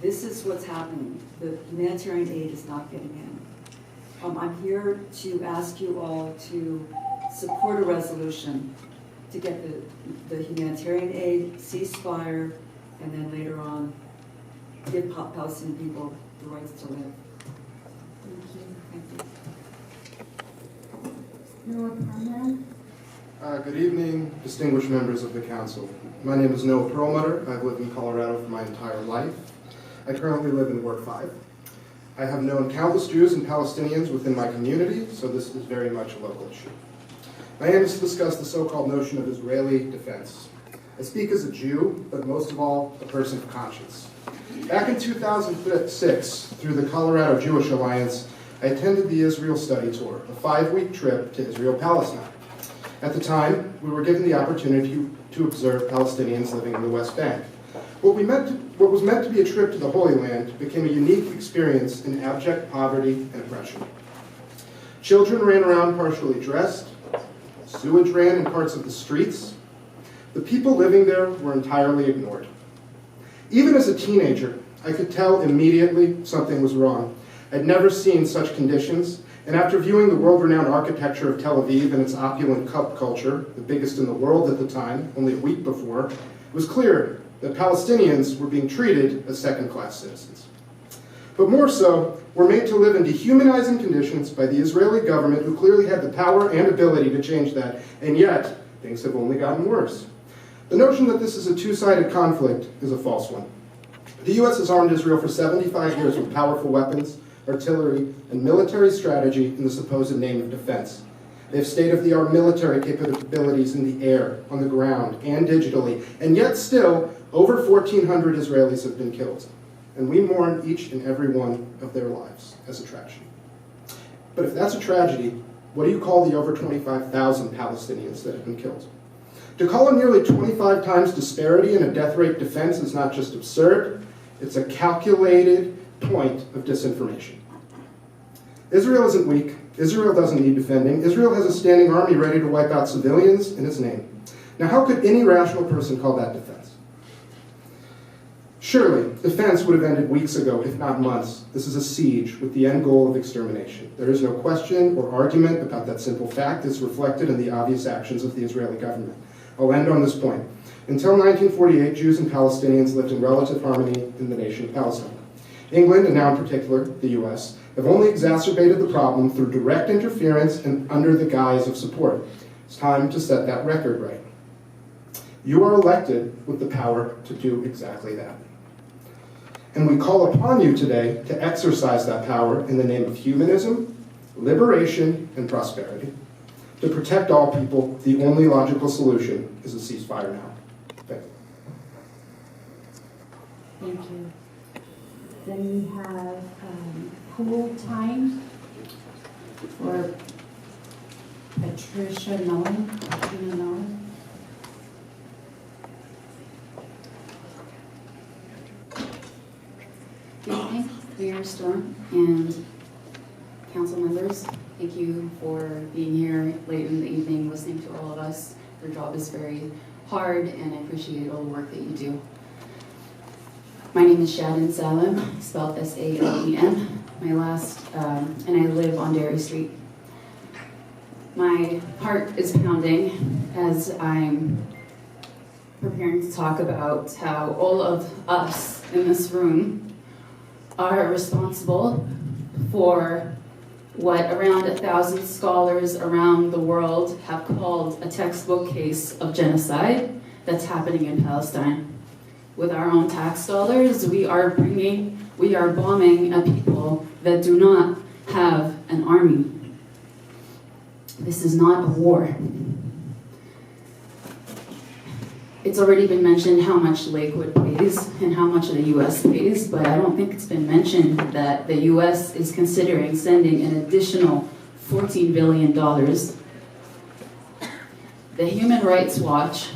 This is what's happening. The humanitarian aid is not getting in. I'm here to ask you all to support a resolution to get the humanitarian aid, ceasefire, and then later on give Palestinian people the rights to live. Thank you.
Good evening, distinguished members of the council. My name is Noah Perlmutter. I've lived in Colorado for my entire life. I currently live in Ward 5. I have known countless Jews and Palestinians within my community, so this is very much a local issue. My aim is to discuss the so-called notion of Israeli defense. I speak as a Jew, but most of all, a person of conscience. Back in 2006, through the Colorado Jewish Alliance, I attended the Israel Study Tour, a 5-week trip to Israel-Palestine. At the time, we were given the opportunity to observe Palestinians living in the West Bank. What was meant to be a trip to the Holy Land became a unique experience in abject poverty and oppression. Children ran around partially dressed, sewage ran in parts of the streets. The people living there were entirely ignored. Even as a teenager, I could tell immediately something was wrong. I'd never seen such conditions, and after viewing the world-renowned architecture of Tel Aviv and its opulent cup culture, the biggest in the world at the time, only a week before, it was clear that Palestinians were being treated as second-class citizens. But more so, were made to live in dehumanizing conditions by the Israeli government, who clearly had the power and ability to change that, and yet things have only gotten worse. The notion that this is a two-sided conflict is a false one. The U.S. has armed Israel for 75 years with powerful weapons, artillery, and military strategy in the supposed name of defense. They have state-of-the-art military capabilities in the air, on the ground, and digitally, and yet still, over 1,400 Israelis have been killed. And we mourn each and every one of their lives as a tragedy. But if that's a tragedy, what do you call the over 25,000 Palestinians that have been killed? To call a nearly 25 times disparity in a death rate defense is not just absurd, it's a calculated point of disinformation. Israel isn't weak. Israel doesn't need defending. Israel has a standing army ready to wipe out civilians in its name. Now, how could any rational person call that defense? Surely, defense would have ended weeks ago, if not months. This is a siege with the end goal of extermination. There is no question or argument about that simple fact. It's reflected in the obvious actions of the Israeli government. I'll end on this point. Until 1948, Jews and Palestinians lived in relative harmony in the nation of Palestine. England, and now in particular the US, have only exacerbated the problem through direct interference and under the guise of support. It's time to set that record right. You are elected with the power to do exactly that. And we call upon you today to exercise that power in the name of humanism, liberation, and prosperity. To protect all people, the only logical solution is a ceasefire now. Thank you.
Thank you. Then we have pool time for Patricia Nolan.
Good evening, Mayor Storm and council members. Thank you for being here late in the evening, listening to all of us. Your job is very hard, and I appreciate all the work that you do. My name is Shadden Salem, spelled S-A-L-E-M. And I live on Derry Street. My heart is pounding as I'm preparing to talk about how all of us in this room are responsible for what around 1,000 scholars around the world have called a textbook case of genocide that's happening in Palestine. With our own tax dollars, we are bombing a people that do not have an army. This is not a war. It's already been mentioned how much Lakewood pays and how much the U.S. pays, but I don't think it's been mentioned that the U.S. is considering sending an additional $14 billion. The Human Rights Watch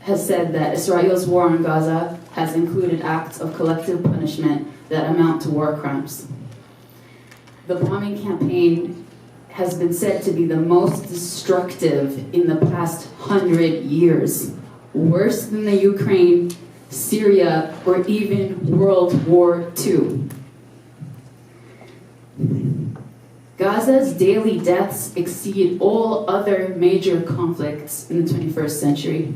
has said that Israel's war on Gaza has included acts of collective punishment that amount to war crimes. The bombing campaign has been said to be the most destructive in the past 100 years. Worse than the Ukraine, Syria, or even World War II. Gaza's daily deaths exceed all other major conflicts in the 21st century.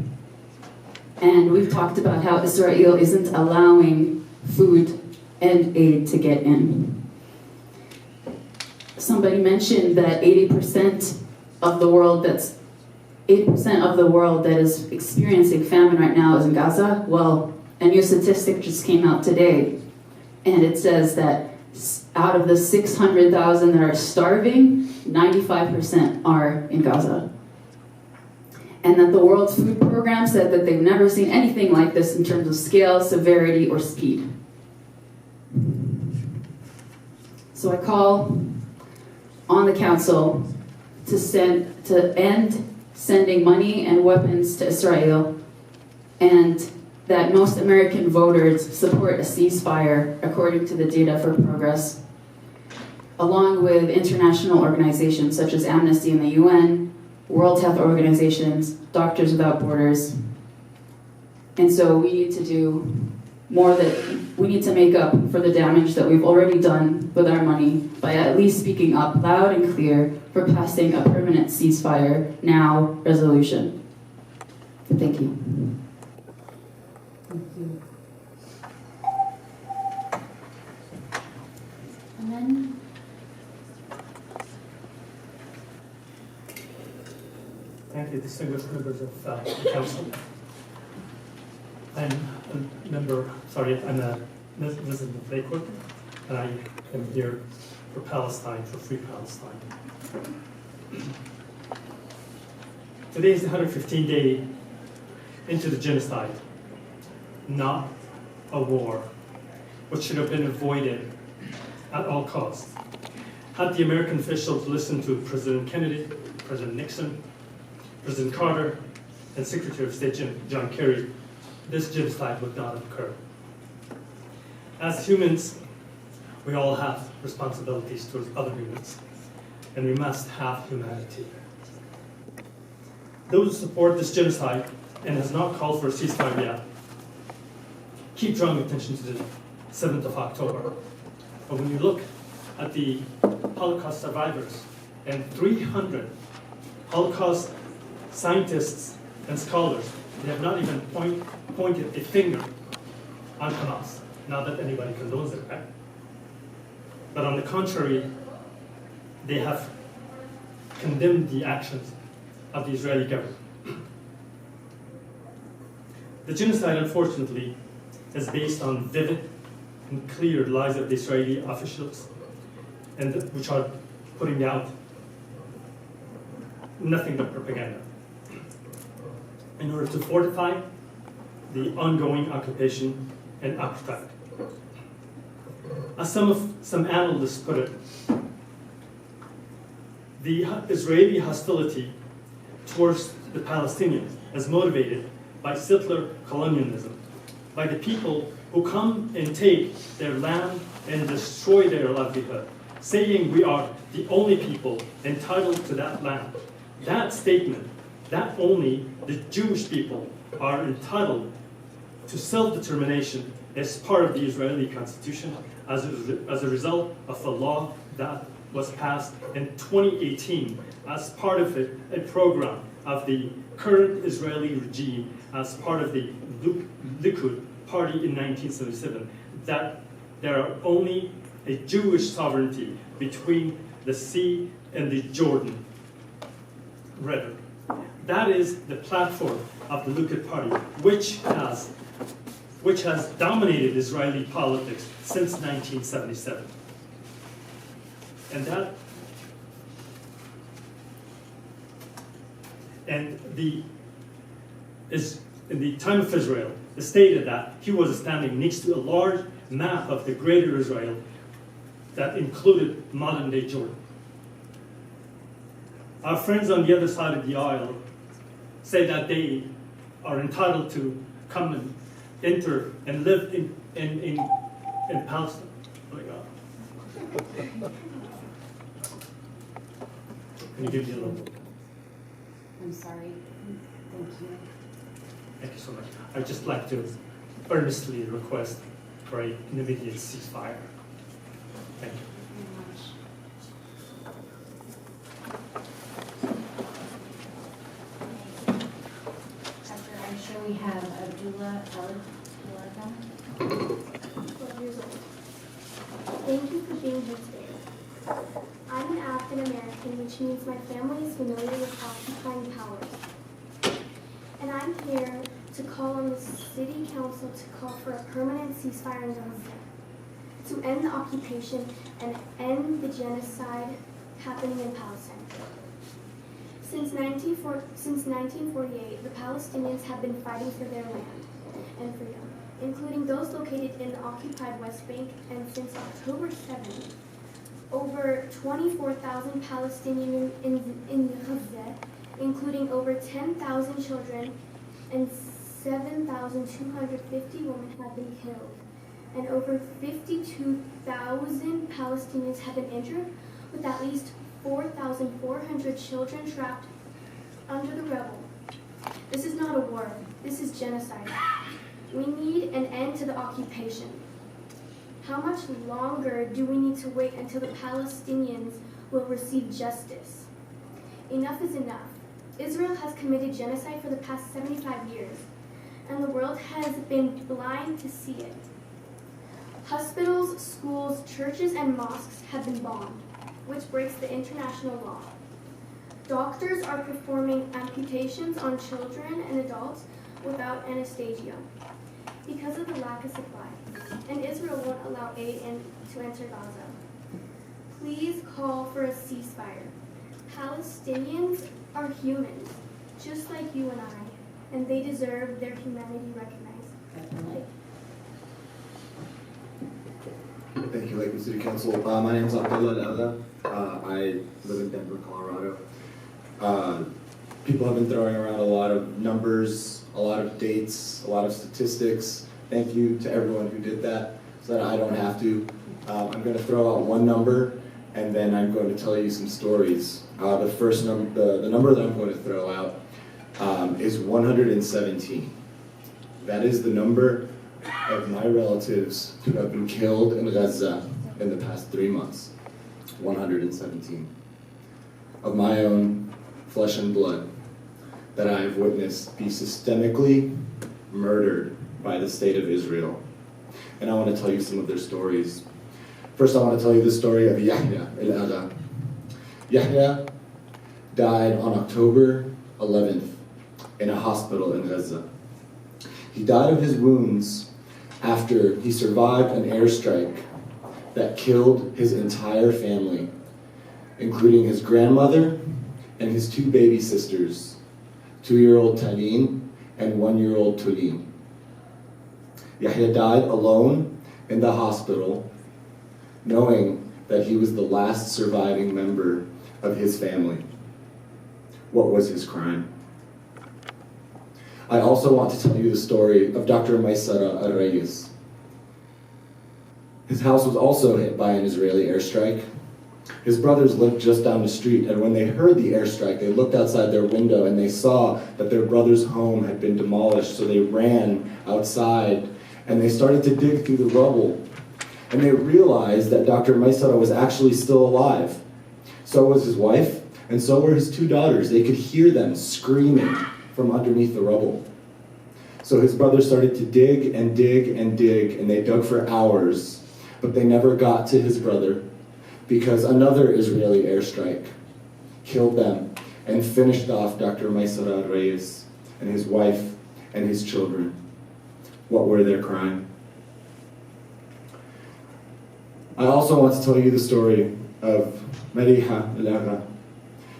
And we've talked about how Israel isn't allowing food and aid to get in. Somebody mentioned that 80% of the world that is experiencing famine right now is in Gaza. Well, a new statistic just came out today, and it says that out of the 600,000 that are starving, 95% are in Gaza. And that the World Food Program said that they've never seen anything like this in terms of scale, severity, or speed. So I call on the council to end sending money and weapons to Israel, and that most American voters support a ceasefire according to the Data for Progress, along with international organizations such as Amnesty and the UN, World Health Organizations, Doctors Without Borders. And so we need to do more we need to make up for the damage that we've already done with our money by at least speaking up loud and clear for passing a permanent ceasefire now resolution. Thank you.
Thank you. And then
thank you, distinguished members of the council. I'm a resident of Lakewood, and I am here for Palestine, for free Palestine. Today is the 115th day into the genocide, not a war, which should have been avoided at all costs. Had the American officials listened to President Kennedy, President Nixon, President Carter, and Secretary of State John Kerry, this genocide would not have occurred. As humans, we all have responsibilities towards other humans, and we must have humanity. Those who support this genocide and has not called for a ceasefire yet, keep drawing attention to the 7th of October. But when you look at the Holocaust survivors and 300 Holocaust scientists and scholars, they have not even pointed a finger on Hamas. Not that anybody condones it, right? But on the contrary, they have condemned the actions of the Israeli government. The genocide, unfortunately, is based on vivid and clear lies of the Israeli officials, and which are putting out nothing but propaganda in order to fortify the ongoing occupation and apartheid. As some analysts put it, the Israeli hostility towards the Palestinians is motivated by settler colonialism, by the people who come and take their land and destroy their livelihood, saying we are the only people entitled to that land. That statement, that only the Jewish people are entitled to self-determination as part of the Israeli constitution as a result of a law that was passed in 2018 as part of a program of the current Israeli regime as part of the Lakewood Party in 1977 that there are only a Jewish sovereignty between the sea and the Jordan River. That is the platform of the Likud Party, which has dominated Israeli politics since 1977. In the time of Israel, it stated that he was standing next to a large map of the greater Israel that included modern-day Jordan. Our friends on the other side of the aisle say that they are entitled to come and enter and live in Palestine. Oh my God. Can you give me a little?
I'm sorry. Thank you.
Thank you so much. I'd just like to earnestly request for an immediate ceasefire. Thank you.
After Aisha, we have Abdullah El-Warda.
12 years old. Thank you for being here today. I'm an African American, which means my family is familiar with occupying powers. And I'm here to call on the City Council to call for a permanent ceasefire in Gaza, to end the occupation and end the genocide happening in Palestine. Since 1948, the Palestinians have been fighting for their land and freedom, including those located in the occupied West Bank, and since October 7th, over 24,000 Palestinians in Gaza, including over 10,000 children and 7,250 women have been killed, and over 52,000 Palestinians have been injured, with at least 4,400 children trapped under the rubble. This is not a war. This is genocide. We need an end to the occupation. How much longer do we need to wait until the Palestinians will receive justice? Enough is enough. Israel has committed genocide for the past 75 years, and the world has been blind to see it. Hospitals, schools, churches, and mosques have been bombed, which breaks the international law. Doctors are performing amputations on children and adults without anesthesia because of the lack of supply, and Israel won't allow aid to enter Gaza. Please call for a ceasefire. Palestinians are humans, just like you and I, and they deserve their humanity recognized.
Thank you, Lakewood City Council. My name is Abdullah El-Ada. I live in Denver, Colorado. People have been throwing around a lot of numbers, a lot of dates, a lot of statistics. Thank you to everyone who did that, so that I don't have to. I'm going to throw out one number, and then I'm going to tell you some stories. The first number, the number that I'm going to throw out is 117. That is the number of my relatives who have been killed in Gaza in the past 3 months. 117. Of my own flesh and blood that I have witnessed be systemically murdered by the state of Israel. And I want to tell you some of their stories. First, I want to tell you the story of Yahya El-Ada. Yahya died on October 11th in a hospital in Gaza. He died of his wounds after he survived an airstrike that killed his entire family, including his grandmother and his 2 baby sisters, 2-year-old Talin and 1-year-old Tulin. Yahya died alone in the hospital, knowing that he was the last surviving member of his family. What was his crime? I also want to tell you the story of Dr. Maysara Al-Rayis. His house was also hit by an Israeli airstrike. His brothers lived just down the street, and when they heard the airstrike, they looked outside their window and they saw that their brother's home had been demolished, so they ran outside and they started to dig through the rubble. And they realized that Dr. Maysara was actually still alive. So was his wife, and so were his 2 daughters. They could hear them screaming from underneath the rubble. So his brothers started to dig and dig and dig, and they dug for hours, but they never got to his brother because another Israeli airstrike killed them and finished off Dr. Maysara Reyes and his wife and his children. What were their crime? I also want to tell you the story of Mariha Lara.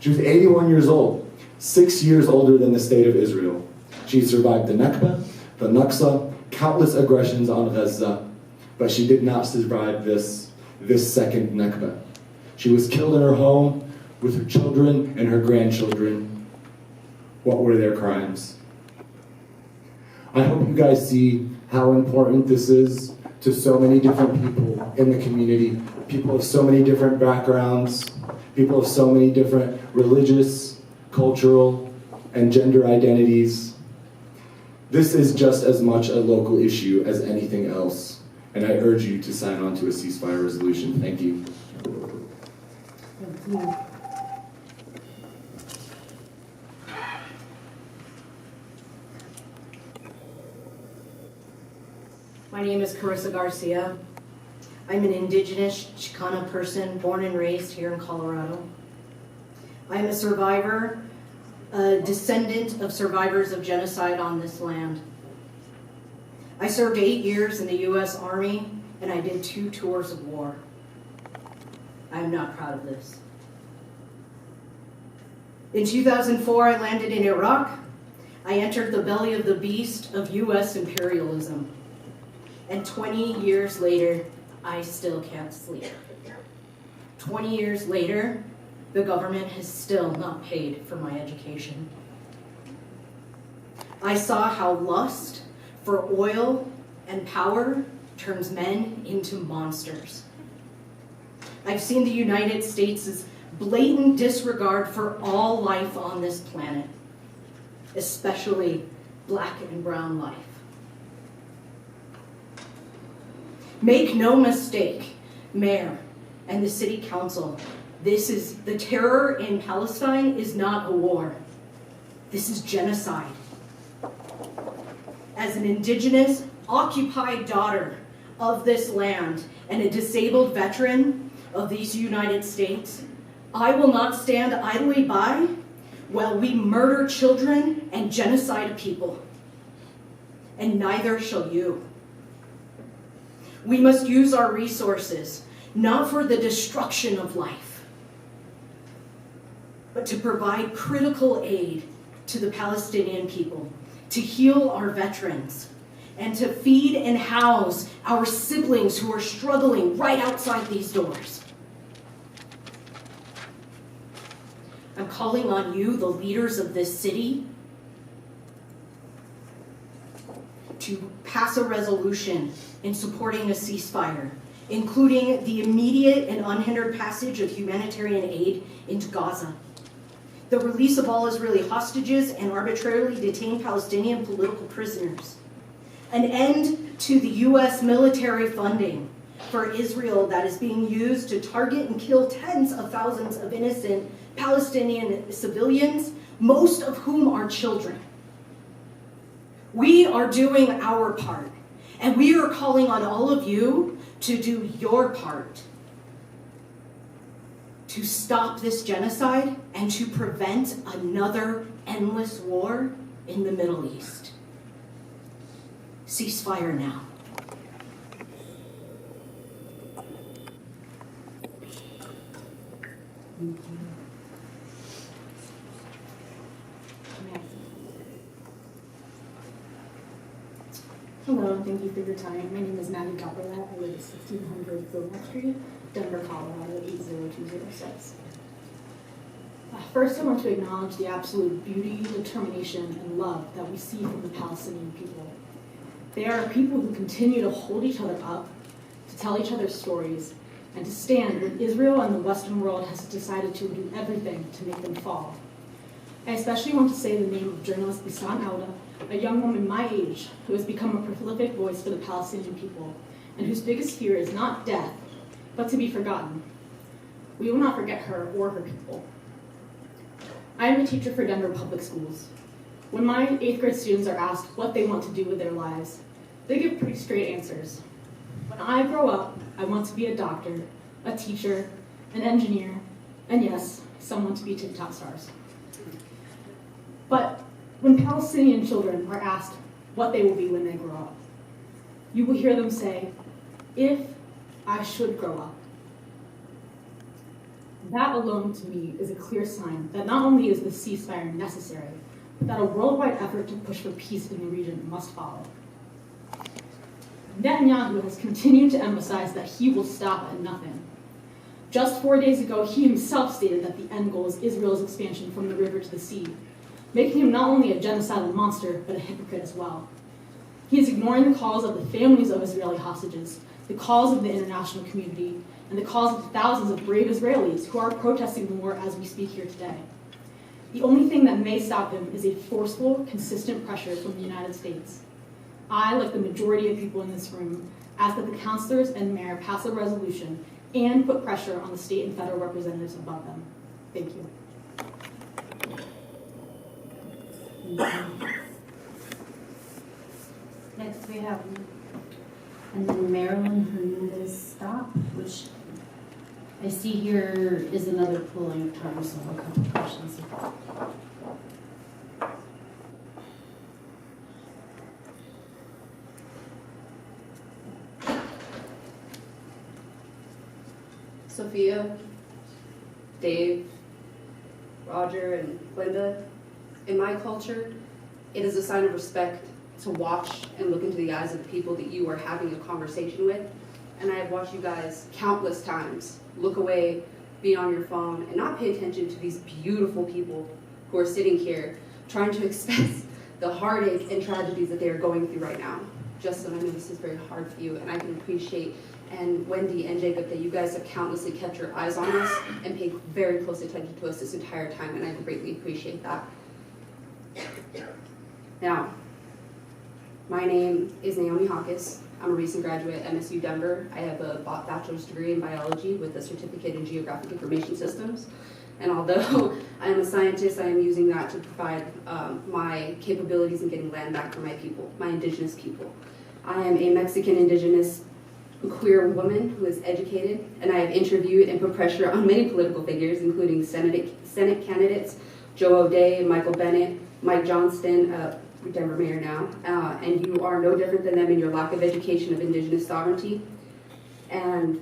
She was 81 years old, 6 years older than the state of Israel. She survived the Nakba, the Naksa, countless aggressions on Gaza, but she did not survive this second Nakba. She was killed in her home with her children and her grandchildren. What were their crimes? I hope you guys see how important this is to so many different people in the community, people of so many different backgrounds, people of so many different religious, cultural, and gender identities. This is just as much a local issue as anything else, and I urge you to sign on to a ceasefire resolution. Thank you.
Thank you.
My name is Carissa Garcia. I'm an indigenous Chicana person born and raised here in Colorado. I'm a survivor, a descendant of survivors of genocide on this land. I served 8 years in the U.S. Army, and I did 2 tours of war. I am not proud of this. In 2004, I landed in Iraq. I entered the belly of the beast of U.S. imperialism. And 20 years later, I still can't sleep. 20 years later, the government has still not paid for my education. I saw how lust for oil and power turns men into monsters. I've seen the United States' blatant disregard for all life on this planet, especially black and brown life. Make no mistake, Mayor and the City Council, the terror in Palestine is not a war. This is genocide. As an indigenous, occupied daughter of this land and a disabled veteran of these United States, I will not stand idly by while we murder children and genocide a people. And neither shall you. We must use our resources, not for the destruction of life, but to provide critical aid to the Palestinian people, to heal our veterans, and to feed and house our siblings who are struggling right outside these doors. I'm calling on you, the leaders of this city, to pass a resolution in supporting a ceasefire, including the immediate and unhindered passage of humanitarian aid into Gaza, the release of all Israeli hostages and arbitrarily detained Palestinian political prisoners, an end to the U.S. military funding for Israel that is being used to target and kill tens of thousands of innocent Palestinian civilians, most of whom are children. We are doing our part, and we are calling on all of you to do your part to stop this genocide and to prevent another endless war in the Middle East. Ceasefire now.
Hello, and thank you for your time. My name is Maddie Gabrielle. I live at 1600 Gilmore Street, Denver, Colorado, 80206. First, I want to acknowledge the absolute beauty, determination, and love that we see from the Palestinian people. They are a people who continue to hold each other up, to tell each other stories, and to stand when Israel and the Western world has decided to do everything to make them fall. I especially want to say the name of journalist Bisan Auda, a young woman my age who has become a prolific voice for the Palestinian people, and whose biggest fear is not death, but to be forgotten. We will not forget her or her people. I am a teacher for Denver Public Schools. When my 8th grade students are asked what they want to do with their lives, they give pretty straight answers. When I grow up, I want to be a doctor, a teacher, an engineer, and yes, someone to be TikTok stars. But when Palestinian children are asked what they will be when they grow up, you will hear them say, if I should grow up. That alone to me is a clear sign that not only is the ceasefire necessary, but that a worldwide effort to push for peace in the region must follow. Netanyahu has continued to emphasize that he will stop at nothing. Just 4 days ago, he himself stated that the end goal is Israel's expansion from the river to the sea, making him not only a genocidal monster, but a hypocrite as well. He is ignoring the calls of the families of Israeli hostages, the calls of the international community, and the calls of thousands of brave Israelis who are protesting the war as we speak here today. The only thing that may stop him is a forceful, consistent pressure from the United States. I, like the majority of people in this room, ask that the councilors and mayor pass a resolution and put pressure on the state and federal representatives above them. Thank you.
Next we have, and then Marilyn Hernandez Stop, which I see here is another pooling of time, so a couple questions.
Sophia, Dave, Roger, and Linda, in my culture, it is a sign of respect to watch and look into the eyes of the people that you are having a conversation with. And I have watched you guys countless times look away, be on your phone, and not pay attention to these beautiful people who are sitting here trying to express the heartache and tragedies that they are going through right now. Justin, I know this is very hard for you, and I can appreciate, and Wendy and Jacob, that you guys have countlessly kept your eyes on us and paid very close attention to us this entire time, and I greatly appreciate that. Now, my name is Naomi Hawkes. I'm a recent graduate at MSU Denver. I have a bachelor's degree in biology with a certificate in geographic information systems. And although I am a scientist, I am using that to provide my capabilities in getting land back for my people, my indigenous people. I am a Mexican indigenous queer woman who is educated, and I have interviewed and put pressure on many political figures, including Senate candidates, Joe O'Dea, Michael Bennett, Mike Johnston, Denver mayor now, and you are no different than them in your lack of education of indigenous sovereignty and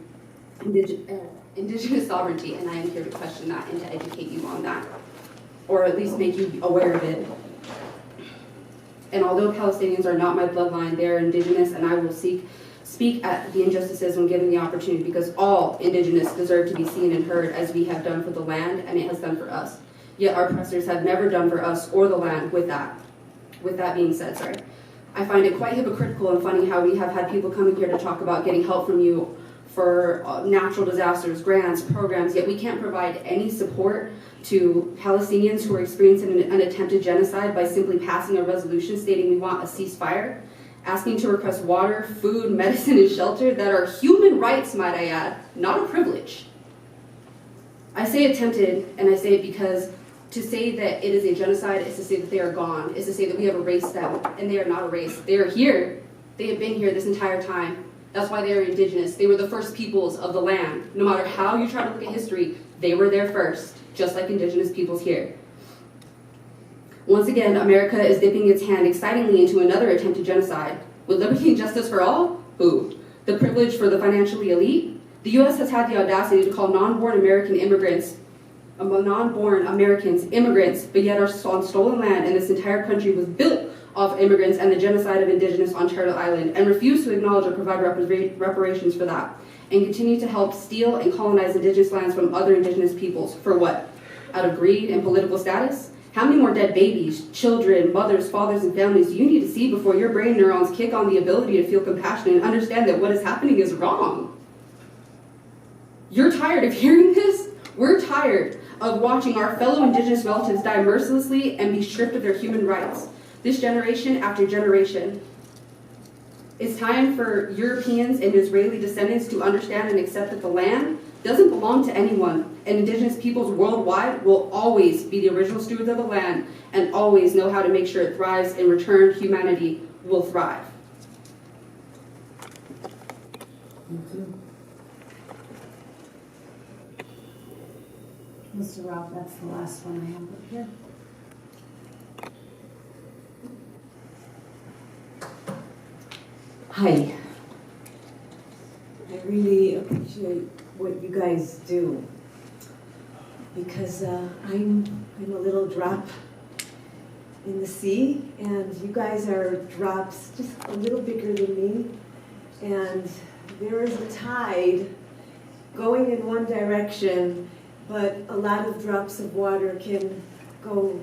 indigenous sovereignty, and I am here to question that and to educate you on that, or at least make you aware of it. And although Palestinians are not my bloodline, they are indigenous, and I will speak at the injustices when given the opportunity, because all indigenous deserve to be seen and heard as we have done for the land and it has done for us. Yet our oppressors have never done for us or the land with that. With that being said, I find it quite hypocritical and funny how we have had people coming here to talk about getting help from you for natural disasters, grants, programs, yet we can't provide any support to Palestinians who are experiencing an attempted genocide by simply passing a resolution stating we want a ceasefire, asking to request water, food, medicine, and shelter that are human rights, might I add, not a privilege. I say attempted, and I say it because to say that it is a genocide is to say that they are gone, is to say that we have erased them, and they are not erased. They are here. They have been here this entire time. That's why they are indigenous. They were the first peoples of the land. No matter how you try to look at history, they were there first, just like indigenous peoples here. Once again, America is dipping its hand excitingly into another attempted genocide. With liberty and justice for all? Who? The privilege for the financially elite? The U.S. has had the audacity to call non-born Americans immigrants, but yet are on stolen land, and this entire country was built off immigrants and the genocide of indigenous on Turtle Island, and refuse to acknowledge or provide reparations for that, and continue to help steal and colonize indigenous lands from other indigenous peoples. For what? Out of greed and political status? How many more dead babies, children, mothers, fathers, and families do you need to see before your brain neurons kick on the ability to feel compassion and understand that what is happening is wrong? You're tired of hearing this? We're tired of watching our fellow indigenous relatives die mercilessly and be stripped of their human rights. This generation after generation. It's time for Europeans and Israeli descendants to understand and accept that the land doesn't belong to anyone. and indigenous peoples worldwide will always be the original stewards of the land and always know how to make sure it thrives. In return, humanity will thrive.
Mr. Ralph, that's the last one I have up here.
Hi. I really appreciate what you guys do because I'm a little drop in the sea, and you guys are drops just a little bigger than me, and there is a tide going in one direction, but a lot of drops of water can go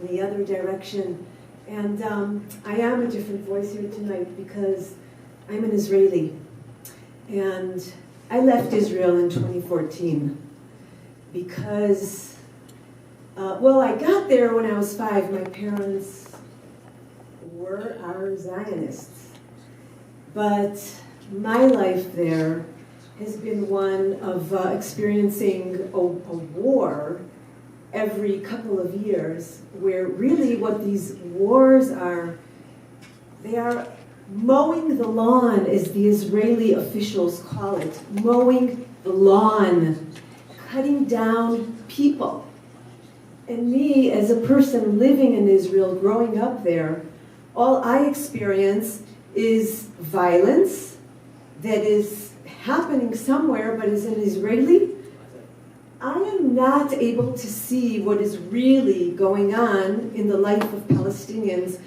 in the other direction. And I am a different voice here tonight because I'm an Israeli. And I left Israel in 2014 because, well, I got there when I was 5. My parents are Zionists. But my life there has been one of experiencing a war every couple of years, where really what these wars are, they are mowing the lawn, as the Israeli officials call it, mowing the lawn, cutting down people. And me, as a person living in Israel, growing up there, all I experience is violence that is happening somewhere, but as an Israeli, I am not able to see what is really going on in the life of Palestinians.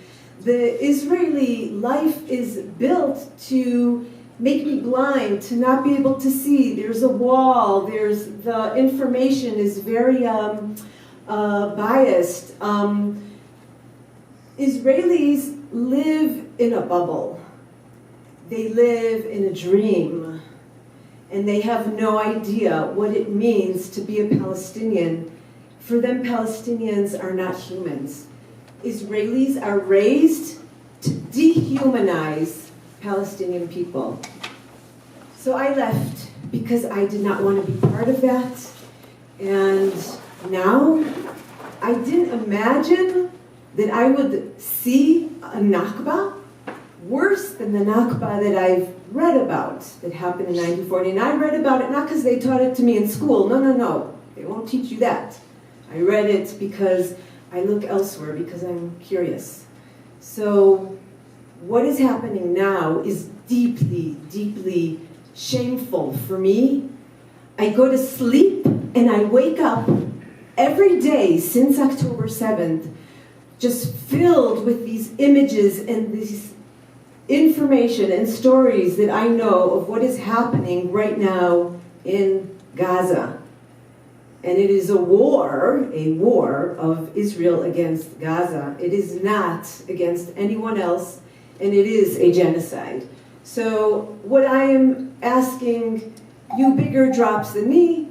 The Israeli life is built to make me blind, to not be able to see. There's a wall, the information is very biased. Israelis live in a bubble. They live in a dream. And they have no idea what it means to be a Palestinian. For them, Palestinians are not humans. Israelis are raised to dehumanize Palestinian people. So I left because I did not want to be part of that. And now, I didn't imagine that I would see a Nakba worse than the Nakba that I've read about that happened in 1940. And I read about it not because they taught it to me in school. No. They won't teach you that. I read it because I look elsewhere, because I'm curious. So what is happening now is deeply, deeply shameful for me. I go to sleep and I wake up every day since October 7th, just filled with these images and these information and stories that I know of what is happening right now in Gaza. And it is a war of Israel against Gaza. It is not against anyone else, and it is a genocide. So what I am asking you bigger drops than me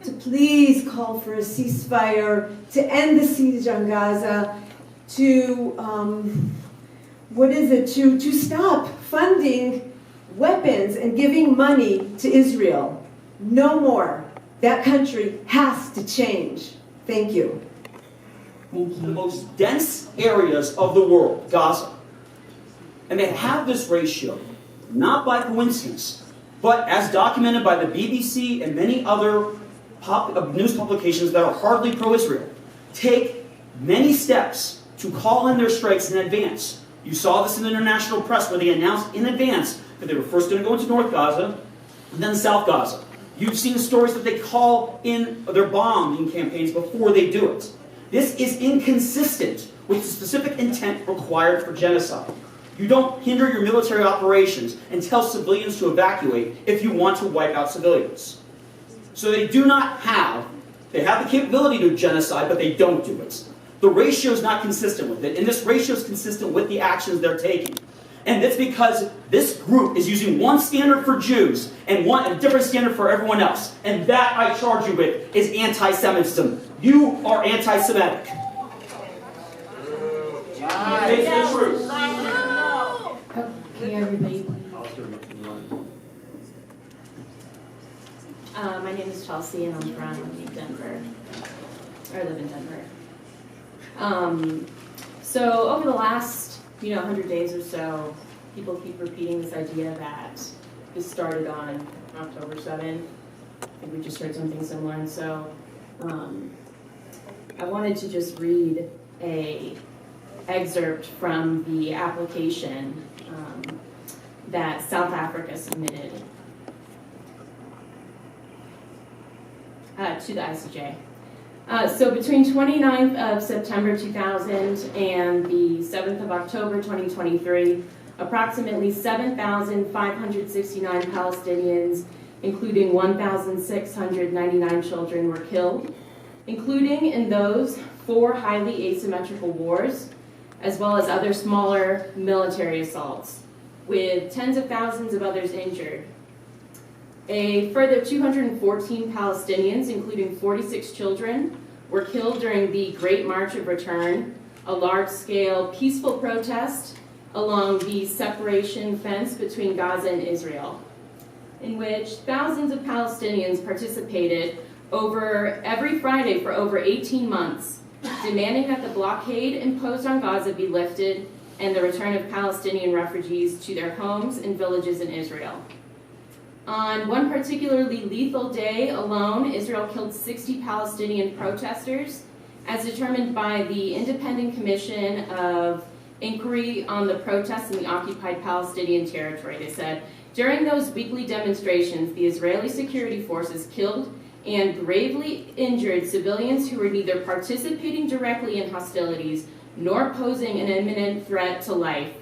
to please call for a ceasefire, to end the siege on Gaza, to to stop funding weapons and giving money to Israel. No more. That country has to change. Thank you.
The most dense areas of the world, Gaza. And they have this ratio, not by coincidence, but as documented by the BBC and many other news publications that are hardly pro-Israel, take many steps to call in their strikes in advance. You saw this in the international press where they announced in advance that they were first going to go into North Gaza and then South Gaza. You've seen stories that they call in their bombing campaigns before they do it. This is inconsistent with the specific intent required for genocide. You don't hinder your military operations and tell civilians to evacuate if you want to wipe out civilians. So they have the capability to genocide, but they don't do it. The ratio is not consistent with it, and this ratio is consistent with the actions they're taking. And that's because this group is using one standard for Jews and a different standard for everyone else. And that, I charge you with, is anti-Semitism. You are anti-Semitic. Face the truth.
Okay, everybody.
My name is Chelsea and I'm from Denver. I live in Denver. So over the last, 100 days or so, people keep repeating this idea that this started on October 7th. I think we just heard something similar, and so I wanted to just read a excerpt from the application that South Africa submitted to the ICJ. So between 29th of September 2000 and the 7th of October 2023, approximately 7,569 Palestinians, including 1,699 children, were killed, including in those 4 highly asymmetrical wars, as well as other smaller military assaults, with tens of thousands of others injured. A further 214 Palestinians, including 46 children, were killed during the Great March of Return, a large-scale peaceful protest along the separation fence between Gaza and Israel, in which thousands of Palestinians participated every Friday for over 18 months, demanding that the blockade imposed on Gaza be lifted and the return of Palestinian refugees to their homes and villages in Israel. On one particularly lethal day alone, Israel killed 60 Palestinian protesters, as determined by the Independent Commission of Inquiry on the Protests in the Occupied Palestinian Territory. They said, during those weekly demonstrations, the Israeli security forces killed and gravely injured civilians who were neither participating directly in hostilities nor posing an imminent threat to life.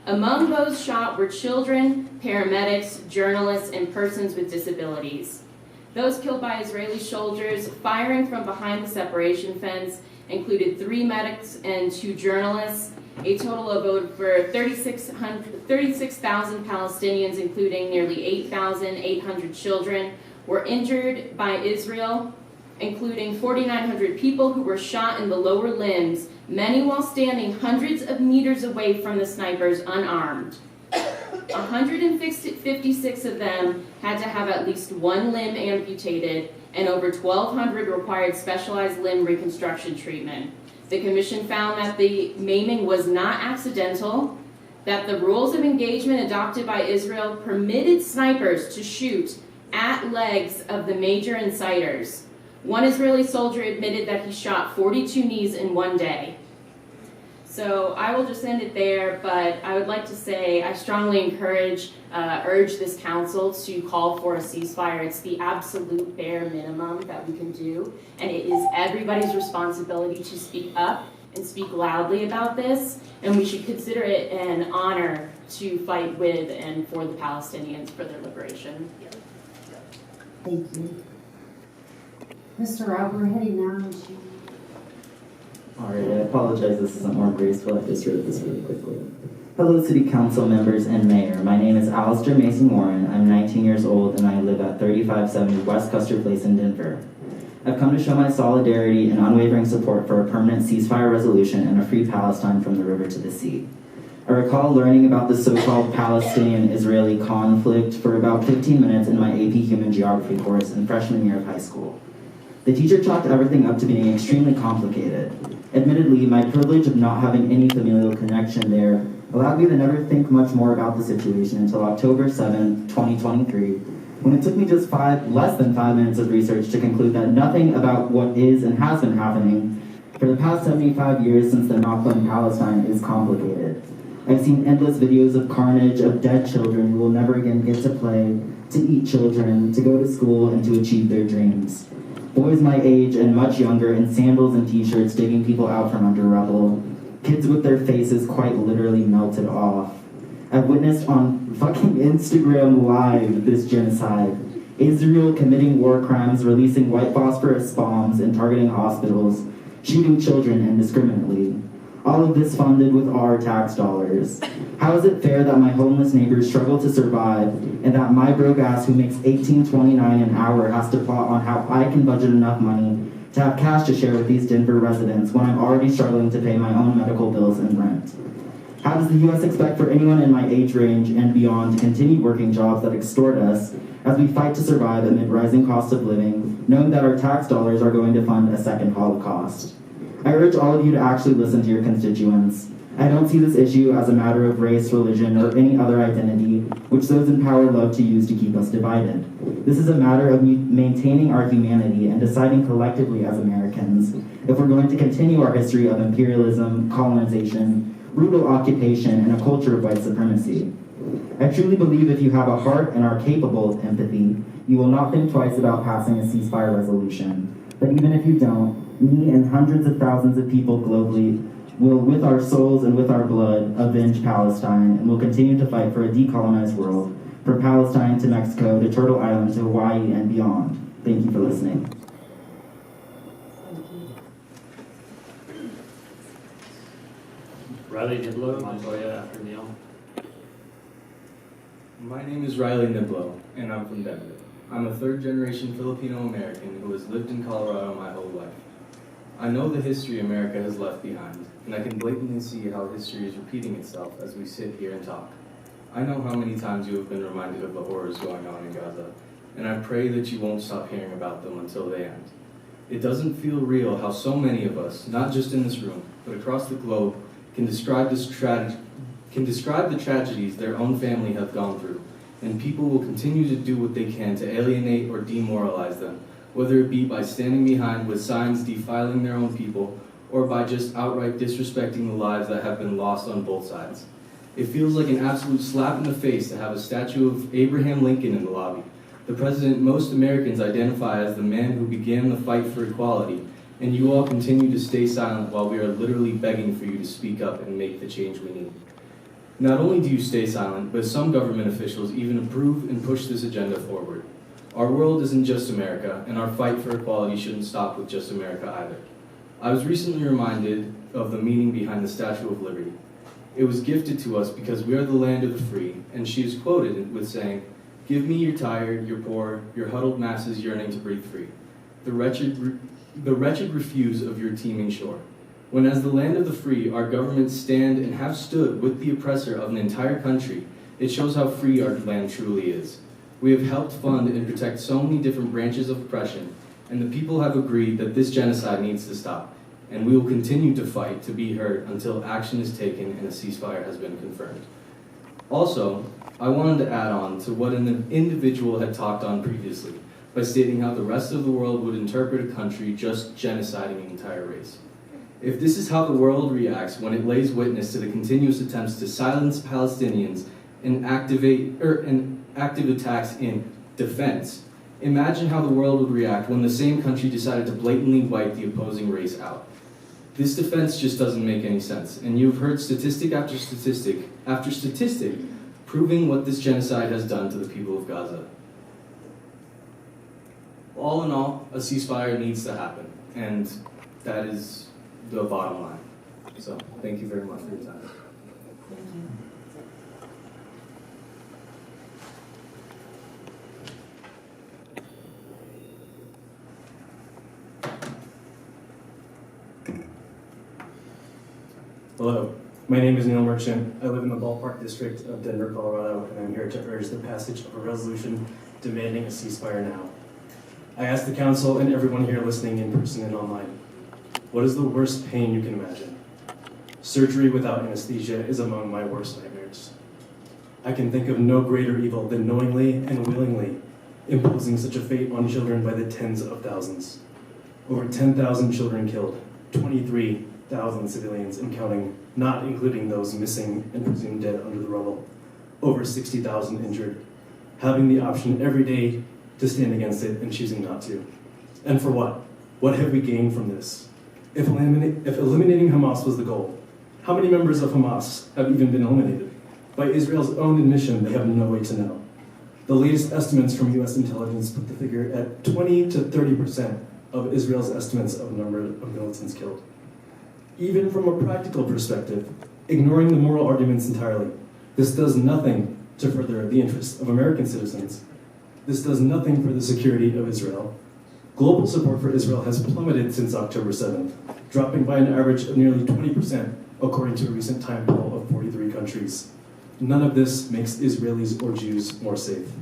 Among those shot were children, paramedics, journalists, and persons with disabilities. Those killed by Israeli soldiers firing from behind the separation fence included 3 medics and 2 journalists. A total of over 36,000 Palestinians, including nearly 8,800 children, were injured by Israel, including 4,900 people who were shot in the lower limbs, many while standing hundreds of meters away from the snipers unarmed. 156 of them had to have at least 1 limb amputated, and over 1,200 required specialized limb reconstruction treatment. The commission found that the maiming was not accidental, that the rules of engagement adopted by Israel permitted snipers to shoot at legs of the major inciters. One Israeli soldier admitted that he shot 42 knees in one day. So I will just end it there, but I would like to say I strongly urge this council to call for a ceasefire. It's the absolute bare minimum that we can do, and it is everybody's responsibility to speak up and speak loudly about this, and we should consider it an honor to fight with and for the Palestinians for their liberation.
Thank you. Mr. Rob, we're heading now to...
All right, I apologize this isn't more graceful. I just wrote this really quickly. Hello, City Council members and Mayor. My name is Alistair Mason Warren. I'm 19 years old and I live at 3570 West Custer Place in Denver. I've come to show my solidarity and unwavering support for a permanent ceasefire resolution and a free Palestine from the river to the sea. I recall learning about the so-called Palestinian-Israeli conflict for about 15 minutes in my AP Human Geography course in freshman year of high school. The teacher chalked everything up to being extremely complicated. Admittedly, my privilege of not having any familial connection there allowed me to never think much more about the situation until October 7, 2023, when it took me just less than 5 minutes of research to conclude that nothing about what is and has been happening for the past 75 years since the Nakba in Palestine is complicated. I've seen endless videos of carnage, of dead children who will never again get to play, to eat children, to go to school, and to achieve their dreams. Boys my age and much younger in sandals and t-shirts digging people out from under rubble. Kids with their faces quite literally melted off. I've witnessed on fucking Instagram Live this genocide. Israel committing war crimes, releasing white phosphorus bombs and targeting hospitals, shooting children indiscriminately. All of this funded with our tax dollars. How is it fair that my homeless neighbors struggle to survive and that my broke ass who makes $18.29 an hour has to plot on how I can budget enough money to have cash to share with these Denver residents when I'm already struggling to pay my own medical bills and rent? How does the U.S. expect for anyone in my age range and beyond to continue working jobs that extort us as we fight to survive amid rising costs of living, knowing that our tax dollars are going to fund a second Holocaust. I urge all of you to actually listen to your constituents. I don't see this issue as a matter of race, religion, or any other identity, which those in power love to use to keep us divided. This is a matter of maintaining our humanity and deciding collectively as Americans if we're going to continue our history of imperialism, colonization, brutal occupation, and a culture of white supremacy. I truly believe if you have a heart and are capable of empathy, you will not think twice about passing a ceasefire resolution. But even if you don't, me and hundreds of thousands of people globally will, with our souls and with our blood, avenge Palestine, and will continue to fight for a decolonized world, from Palestine to Mexico to Turtle Island to Hawaii and beyond. Thank you for listening.
Riley Niblo, Montoya after Neil.
My name is Riley Niblo, and I'm from Denver. I'm a third-generation Filipino-American who has lived in Colorado my whole life. I know the history America has left behind, and I can blatantly see how history is repeating itself as we sit here and talk. I know how many times you have been reminded of the horrors going on in Gaza, and I pray that you won't stop hearing about them until they end. It doesn't feel real how so many of us, not just in this room, but across the globe, can describe the tragedies their own family have gone through, and people will continue to do what they can to alienate or demoralize them, whether it be by standing behind with signs defiling their own people, or by just outright disrespecting the lives that have been lost on both sides. It feels like an absolute slap in the face to have a statue of Abraham Lincoln in the lobby, the president most Americans identify as the man who began the fight for equality, and you all continue to stay silent while we are literally begging for you to speak up and make the change we need. Not only do you stay silent, but some government officials even approve and push this agenda forward. Our world isn't just America, and our fight for equality shouldn't stop with just America either. I was recently reminded of the meaning behind the Statue of Liberty. It was gifted to us because we are the land of the free, and she is quoted with saying, "Give me your tired, your poor, your huddled masses yearning to breathe free. The wretched refuse of your teeming shore." When as the land of the free, our governments stand and have stood with the oppressor of an entire country, it shows how free our land truly is. We have helped fund and protect so many different branches of oppression, and the people have agreed that this genocide needs to stop, and we will continue to fight to be heard until action is taken and a ceasefire has been confirmed. Also, I wanted to add on to what an individual had talked on previously by stating how the rest of the world would interpret a country just genociding an entire race. If this is how the world reacts when it lays witness to the continuous attempts to silence Palestinians and active attacks in defense, imagine how the world would react when the same country decided to blatantly wipe the opposing race out. This defense just doesn't make any sense, and you've heard statistic after statistic proving what this genocide has done to the people of Gaza. All in all, a ceasefire needs to happen, and that is the bottom line. So, thank you very much for your time.
Hello, my name is Neil Merchant. I live in the Ballpark District of Denver, Colorado, and I'm here to urge the passage of a resolution demanding a ceasefire now. I ask the council and everyone here listening in person and online, what is the worst pain you can imagine? Surgery without anesthesia is among my worst nightmares. I can think of no greater evil than knowingly and willingly imposing such a fate on children by the tens of thousands. Over 10,000 children killed, 23,000 civilians and counting, not including those missing and presumed dead under the rubble. Over 60,000 injured, having the option every day to stand against it and choosing not to. And for what? What have we gained from this? If eliminating Hamas was the goal, how many members of Hamas have even been eliminated? By Israel's own admission, they have no way to know. The latest estimates from US intelligence put the figure at 20 to 30% of Israel's estimates of number of militants killed. Even from a practical perspective, ignoring the moral arguments entirely, this does nothing to further the interests of American citizens. This does nothing for the security of Israel. Global support for Israel has plummeted since October 7th, dropping by an average of nearly 20%, according to a recent time poll of 43 countries. None of this makes Israelis or Jews more safe.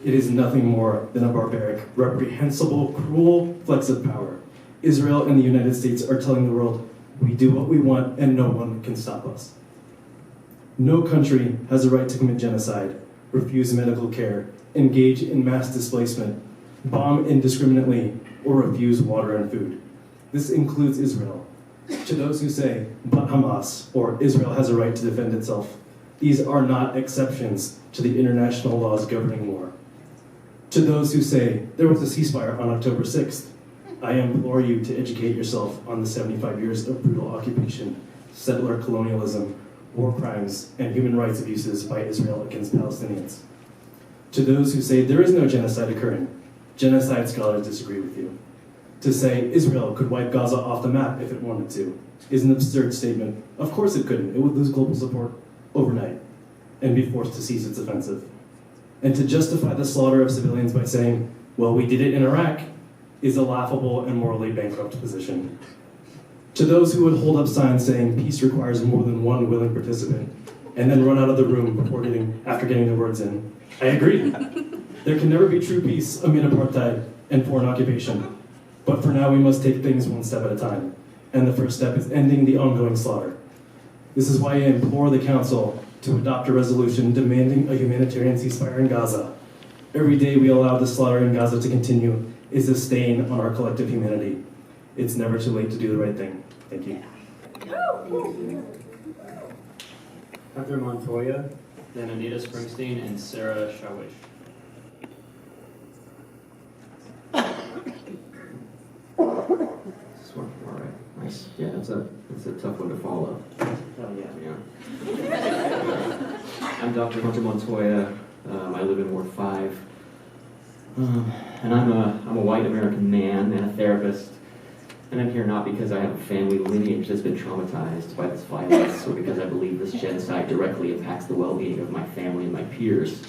It is nothing more than a barbaric, reprehensible, cruel flex of power. Israel and the United States are telling the world, we do what we want and no one can stop us. No country has a right to commit genocide, refuse medical care, engage in mass displacement, bomb indiscriminately, or refuse water and food. This includes Israel. To those who say, but Hamas, or Israel has a right to defend itself, these are not exceptions to the international laws governing war. To those who say, there was a ceasefire on October 6th, I implore you to educate yourself on the 75 years of brutal occupation, settler colonialism, war crimes, and human rights abuses by Israel against Palestinians. To those who say there is no genocide occurring, genocide scholars disagree with you. To say Israel could wipe Gaza off the map if it wanted to is an absurd statement. Of course it couldn't. It would lose global support overnight and be forced to cease its offensive. And to justify the slaughter of civilians by saying, well, we did it in Iraq, is a laughable and morally bankrupt position. To those who would hold up signs saying peace requires more than one willing participant, and then run out of the room after getting their words in, I agree. There can never be true peace amid apartheid and foreign occupation. But for now, we must take things one step at a time. And the first step is ending the ongoing slaughter. This is why I implore the Council to adopt a resolution demanding a humanitarian ceasefire in Gaza. Every day we allow the slaughter in Gaza to continue is a stain on our collective humanity. It's never too late to do the right thing. Thank you.
Heather Montoya, then Anita Springsteen, and Sarah Shawish.
All right, nice. Yeah, it's a tough one to follow.
Oh
Yeah. I'm Dr. Hunter Montoya. I live in Ward 5. And I'm a white American man and a therapist. And I'm here not because I have a family lineage that's been traumatized by this violence or because I believe this genocide directly impacts the well-being of my family and my peers,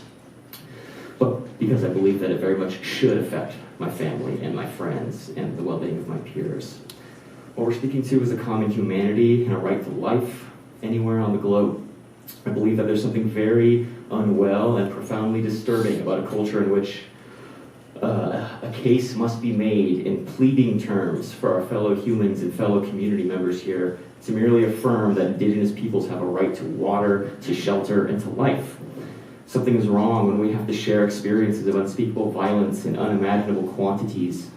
but because I believe that it very much should affect my family and my friends and the well-being of my peers. What we're speaking to is a common humanity and a right to life anywhere on the globe. I believe that there's something very unwell and profoundly disturbing about a culture in which a case must be made in pleading terms for our fellow humans and fellow community members here to merely affirm that Indigenous peoples have a right to water, to shelter, and to life. Something is wrong when we have to share experiences of unspeakable violence in unimaginable quantities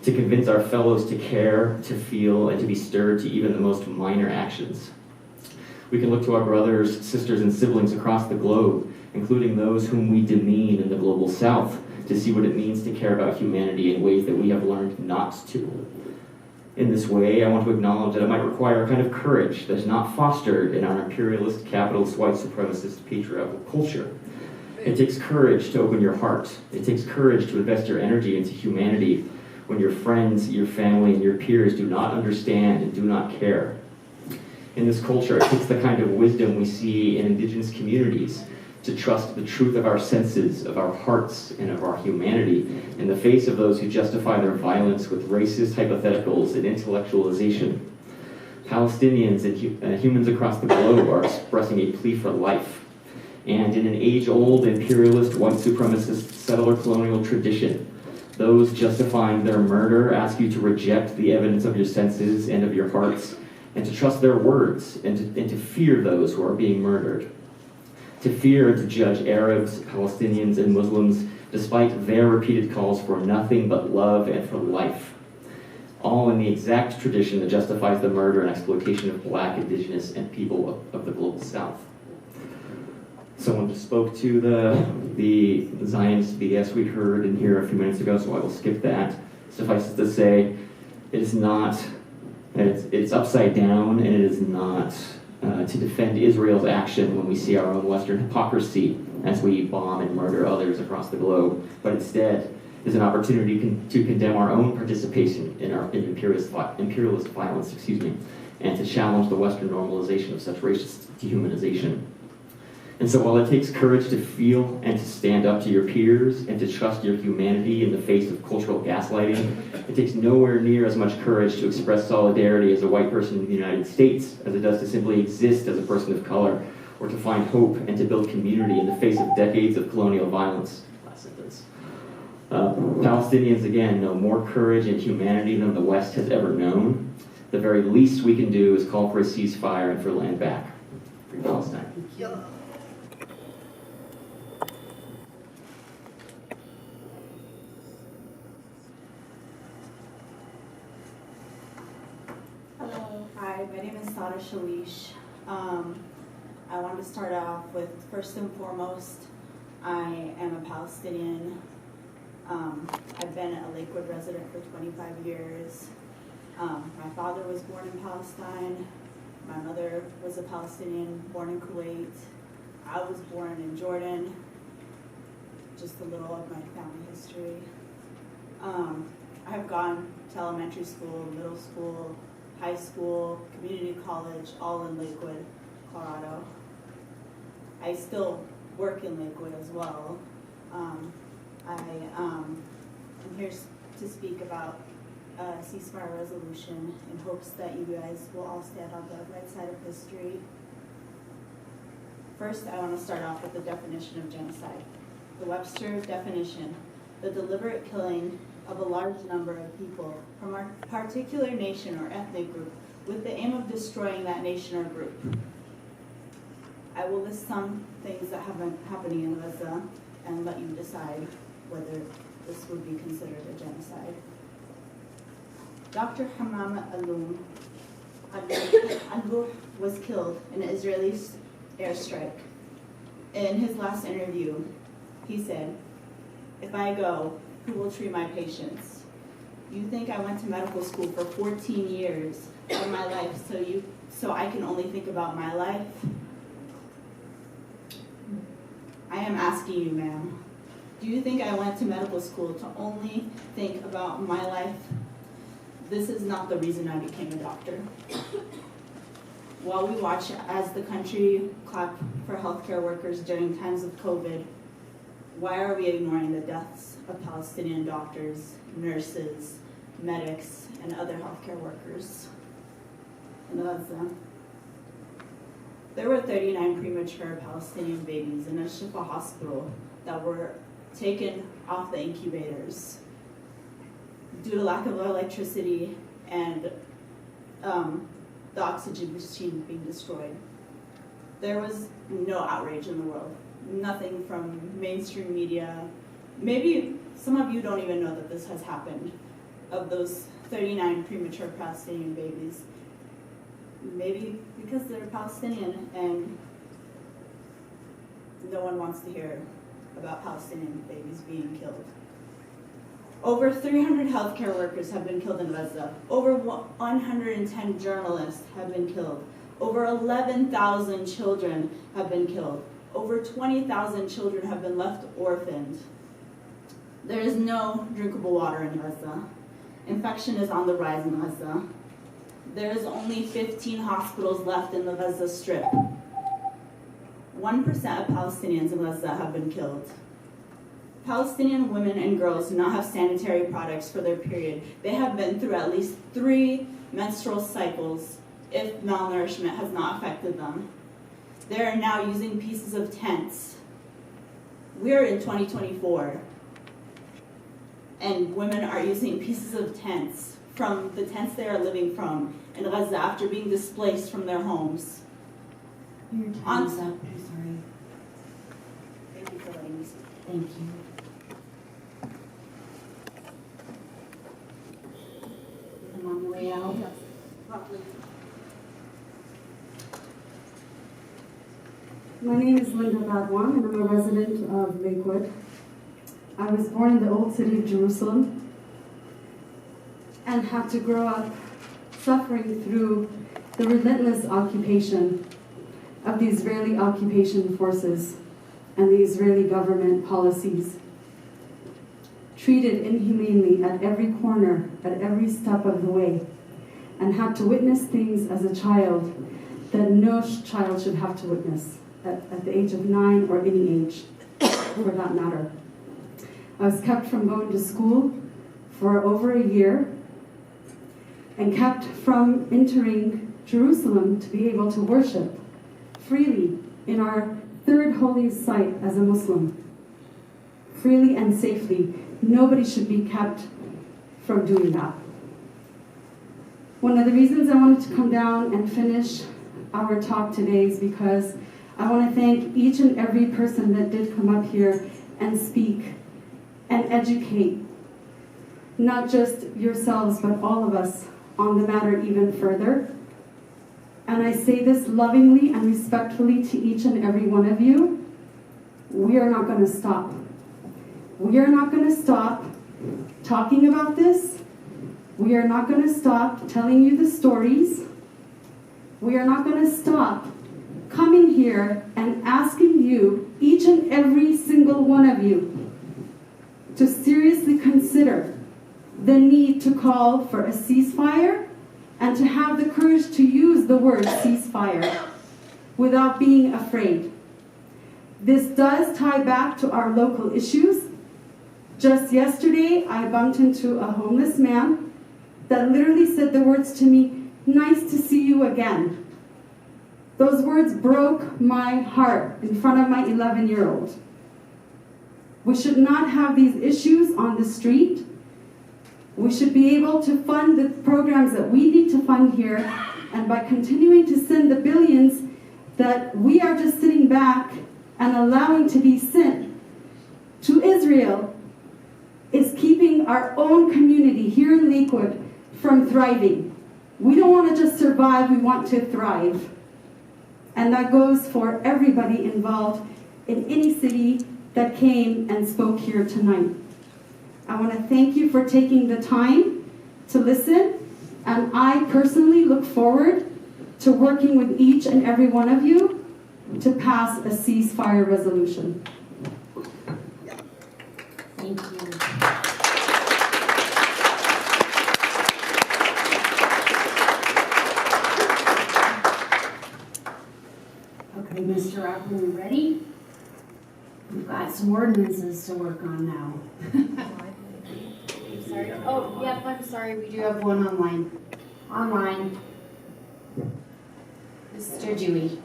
to convince our fellows to care, to feel, and to be stirred to even the most minor actions. We can look to our brothers, sisters, and siblings across the globe, including those whom we demean in the global south, to see what it means to care about humanity in ways that we have learned not to. In this way, I want to acknowledge that it might require a kind of courage that is not fostered in our imperialist, capitalist, white supremacist, patriarchal culture. It takes courage to open your heart. It takes courage to invest your energy into humanity when your friends, your family, and your peers do not understand and do not care. In this culture, it takes the kind of wisdom we see in Indigenous communities to trust the truth of our senses, of our hearts, and of our humanity in the face of those who justify their violence with racist hypotheticals and intellectualization. Palestinians and humans across the globe are expressing a plea for life. And in an age-old imperialist, white supremacist, settler colonial tradition, those justifying their murder ask you to reject the evidence of your senses and of your hearts, and to trust their words, and to fear those who are being murdered. To fear and to judge Arabs, Palestinians, and Muslims despite their repeated calls for nothing but love and for life. All in the exact tradition that justifies the murder and exploitation of Black, Indigenous, and people of the global South. Someone just spoke to the Zionist BS we heard in here a few minutes ago, so I will skip that. Suffice it to say, it is not, it's upside down, and it is not to defend Israel's action when we see our own Western hypocrisy as we bomb and murder others across the globe, but instead is an opportunity to condemn our own participation in imperialist violence, and to challenge the Western normalization of such racist dehumanization. And so while it takes courage to feel and to stand up to your peers and to trust your humanity in the face of cultural gaslighting, it takes nowhere near as much courage to express solidarity as a white person in the United States as it does to simply exist as a person of color or to find hope and to build community in the face of decades of colonial violence. last sentence. Palestinians, again, know more courage and humanity than the West has ever known. The very least we can do is call for a ceasefire and for land back. Free Palestine.
Hello, hi, my name is Sada Shalish. I want to start off with, first and foremost, I am a Palestinian. I've been a Lakewood resident for 25 years. My father was born in Palestine. My mother was a Palestinian, born in Kuwait. I was born in Jordan. Just a little of my family history. I have gone to elementary school, middle school, high school, community college, all in Lakewood, Colorado. I still work in Lakewood as well. I'm here to speak about a ceasefire resolution in hopes that you guys will all stand on the right side of history. First, I want to start off with the definition of genocide. The Webster definition: the deliberate killing of a large number of people from a particular nation or ethnic group with the aim of destroying that nation or group. I will list some things that have been happening in Gaza and let you decide whether this would be considered a genocide. Dr. Hammam Al-Loom was killed in an Israeli airstrike. In his last interview, he said, "If I go, who will treat my patients? You think I went to medical school for 14 years of my life so I can only think about my life? I am asking you, ma'am, do you think I went to medical school to only think about my life? This is not the reason I became a doctor." While we watch as the country clap for healthcare workers during times of COVID, why are we ignoring the deaths of Palestinian doctors, nurses, medics, and other healthcare workers in Gaza? There were 39 premature Palestinian babies in a Shifa hospital that were taken off the incubators due to lack of electricity and the oxygen machine being destroyed. There was no outrage in the world, nothing from mainstream media. Maybe some of you don't even know that this has happened, of those 39 premature Palestinian babies. Maybe because they're Palestinian and no one wants to hear about Palestinian babies being killed. Over 300 healthcare workers have been killed in Gaza. Over 110 journalists have been killed. Over 11,000 children have been killed. Over 20,000 children have been left orphaned. There is no drinkable water in Gaza. Infection is on the rise in Gaza. There is only 15 hospitals left in the Gaza Strip. 1% of Palestinians in Gaza have been killed. Palestinian women and girls do not have sanitary products for their period. They have been through at least 3 menstrual cycles if malnourishment has not affected them. They are now using pieces of tents. We're in 2024, and women are using pieces of tents from the tents they are living from in Gaza after being displaced from their homes.
Your time's up, I'm sorry.
Thank you for letting me speak.
Thank you. I'm on the way out.
Yes, probably.
My name is Linda Badwan, and I'm a resident of Lakewood. I was born in the old city of Jerusalem and had to grow up suffering through the relentless occupation of the Israeli occupation forces and the Israeli government policies. Treated inhumanely at every corner, at every step of the way, and had to witness things as a child that no child should have to witness at the age of 9 or any age, for that matter. I was kept from going to school for over a year and kept from entering Jerusalem to be able to worship freely in our third holy site as a Muslim. freely and safely. Nobody should be kept from doing that. One of the reasons I wanted to come down and finish our talk today is because I want to thank each and every person that did come up here and speak and educate, not just yourselves, but all of us on the matter even further. And I say this lovingly and respectfully to each and every one of you. We are not going to stop. We are not going to stop talking about this. We are not going to stop telling you the stories. We are not going to stop coming here and asking you, each and every single one of you, to seriously consider the need to call for a ceasefire and to have the courage to use the word ceasefire without being afraid. This does tie back to our local issues. Just yesterday, I bumped into a homeless man that literally said the words to me, "Nice to see you again." Those words broke my heart in front of my 11-year-old. We should not have these issues on the street. We should be able to fund the programs that we need to fund here, and by continuing to send the billions that we are just sitting back and allowing to be sent to Israel is keeping our own community here in Lakewood from thriving. We don't want to just survive, we want to thrive. And that goes for everybody involved in any city that came and spoke here tonight. I want to thank you for taking the time to listen, and I personally look forward to working with each and every one of you to pass a ceasefire resolution.
Thank you. Okay, Mr. Rock, are we ready? We've got some ordinances to work on now. Sorry. Oh, yep, I'm sorry. We do have one online. Mr. Dewey.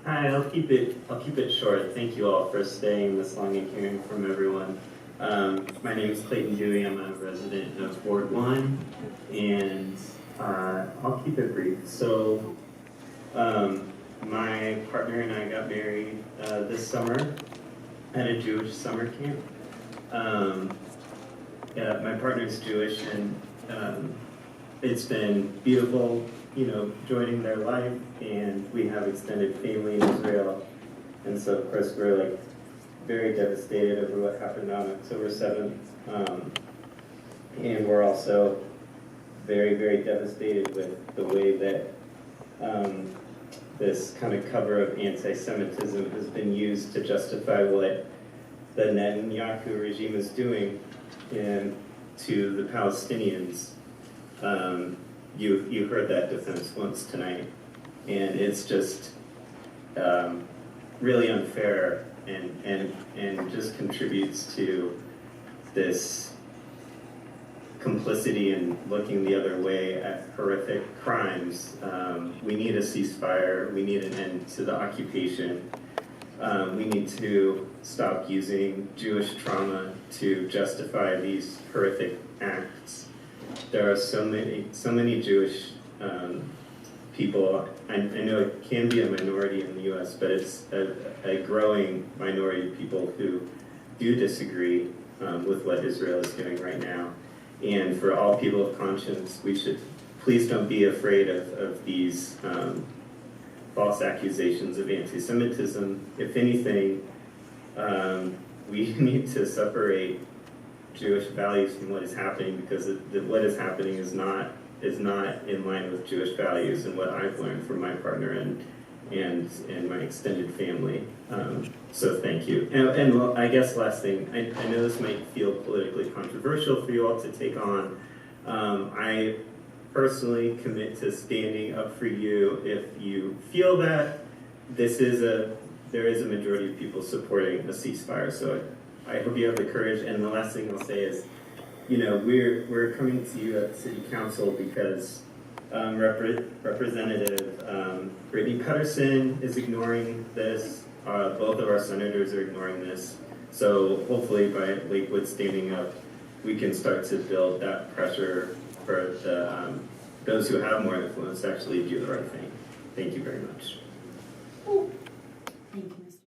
Hi, I'll keep it short. Thank you all for staying this long and hearing from everyone. My name is Clayton Dewey. I'm a resident of Ward 1, and I'll keep it brief. So, my partner and I got married this summer at a Jewish summer camp. Yeah, my partner's Jewish, and it's been beautiful, you know, joining their life, and we have extended family in Israel. And so, of course, we're like very devastated over what happened on October 7th. And we're also very, very devastated with the way that this kind of cover of anti-Semitism has been used to justify what the Netanyahu regime is doing to the Palestinians. You heard that defense once tonight, and it's just really unfair and just contributes to this complicity and looking the other way at horrific crimes. We need a ceasefire. We need an end to the occupation. We need to stop using Jewish trauma to justify these horrific acts. There are so many Jewish people. I know it can be a minority in the U.S., but it's a growing minority of people who do disagree with what Israel is doing right now. And for all people of conscience, we should please don't be afraid of these false accusations of anti-Semitism. If anything, we need to separate Jewish values from what is happening, because what is happening is not in line with Jewish values and what I've learned from my partner and my extended family. So thank you. And well, I guess last thing, I know this might feel politically controversial for you all to take on. I personally commit to standing up for you if you feel that there is a majority of people supporting a ceasefire. So I hope you have the courage. And the last thing I'll say is, you know, we're coming to you at City Council because Representative Brittany Pedersen is ignoring this. Both of our senators are ignoring this. So hopefully by Lakewood standing up, we can start to build that pressure for the, those who have more influence to actually do the right thing. Thank you very much.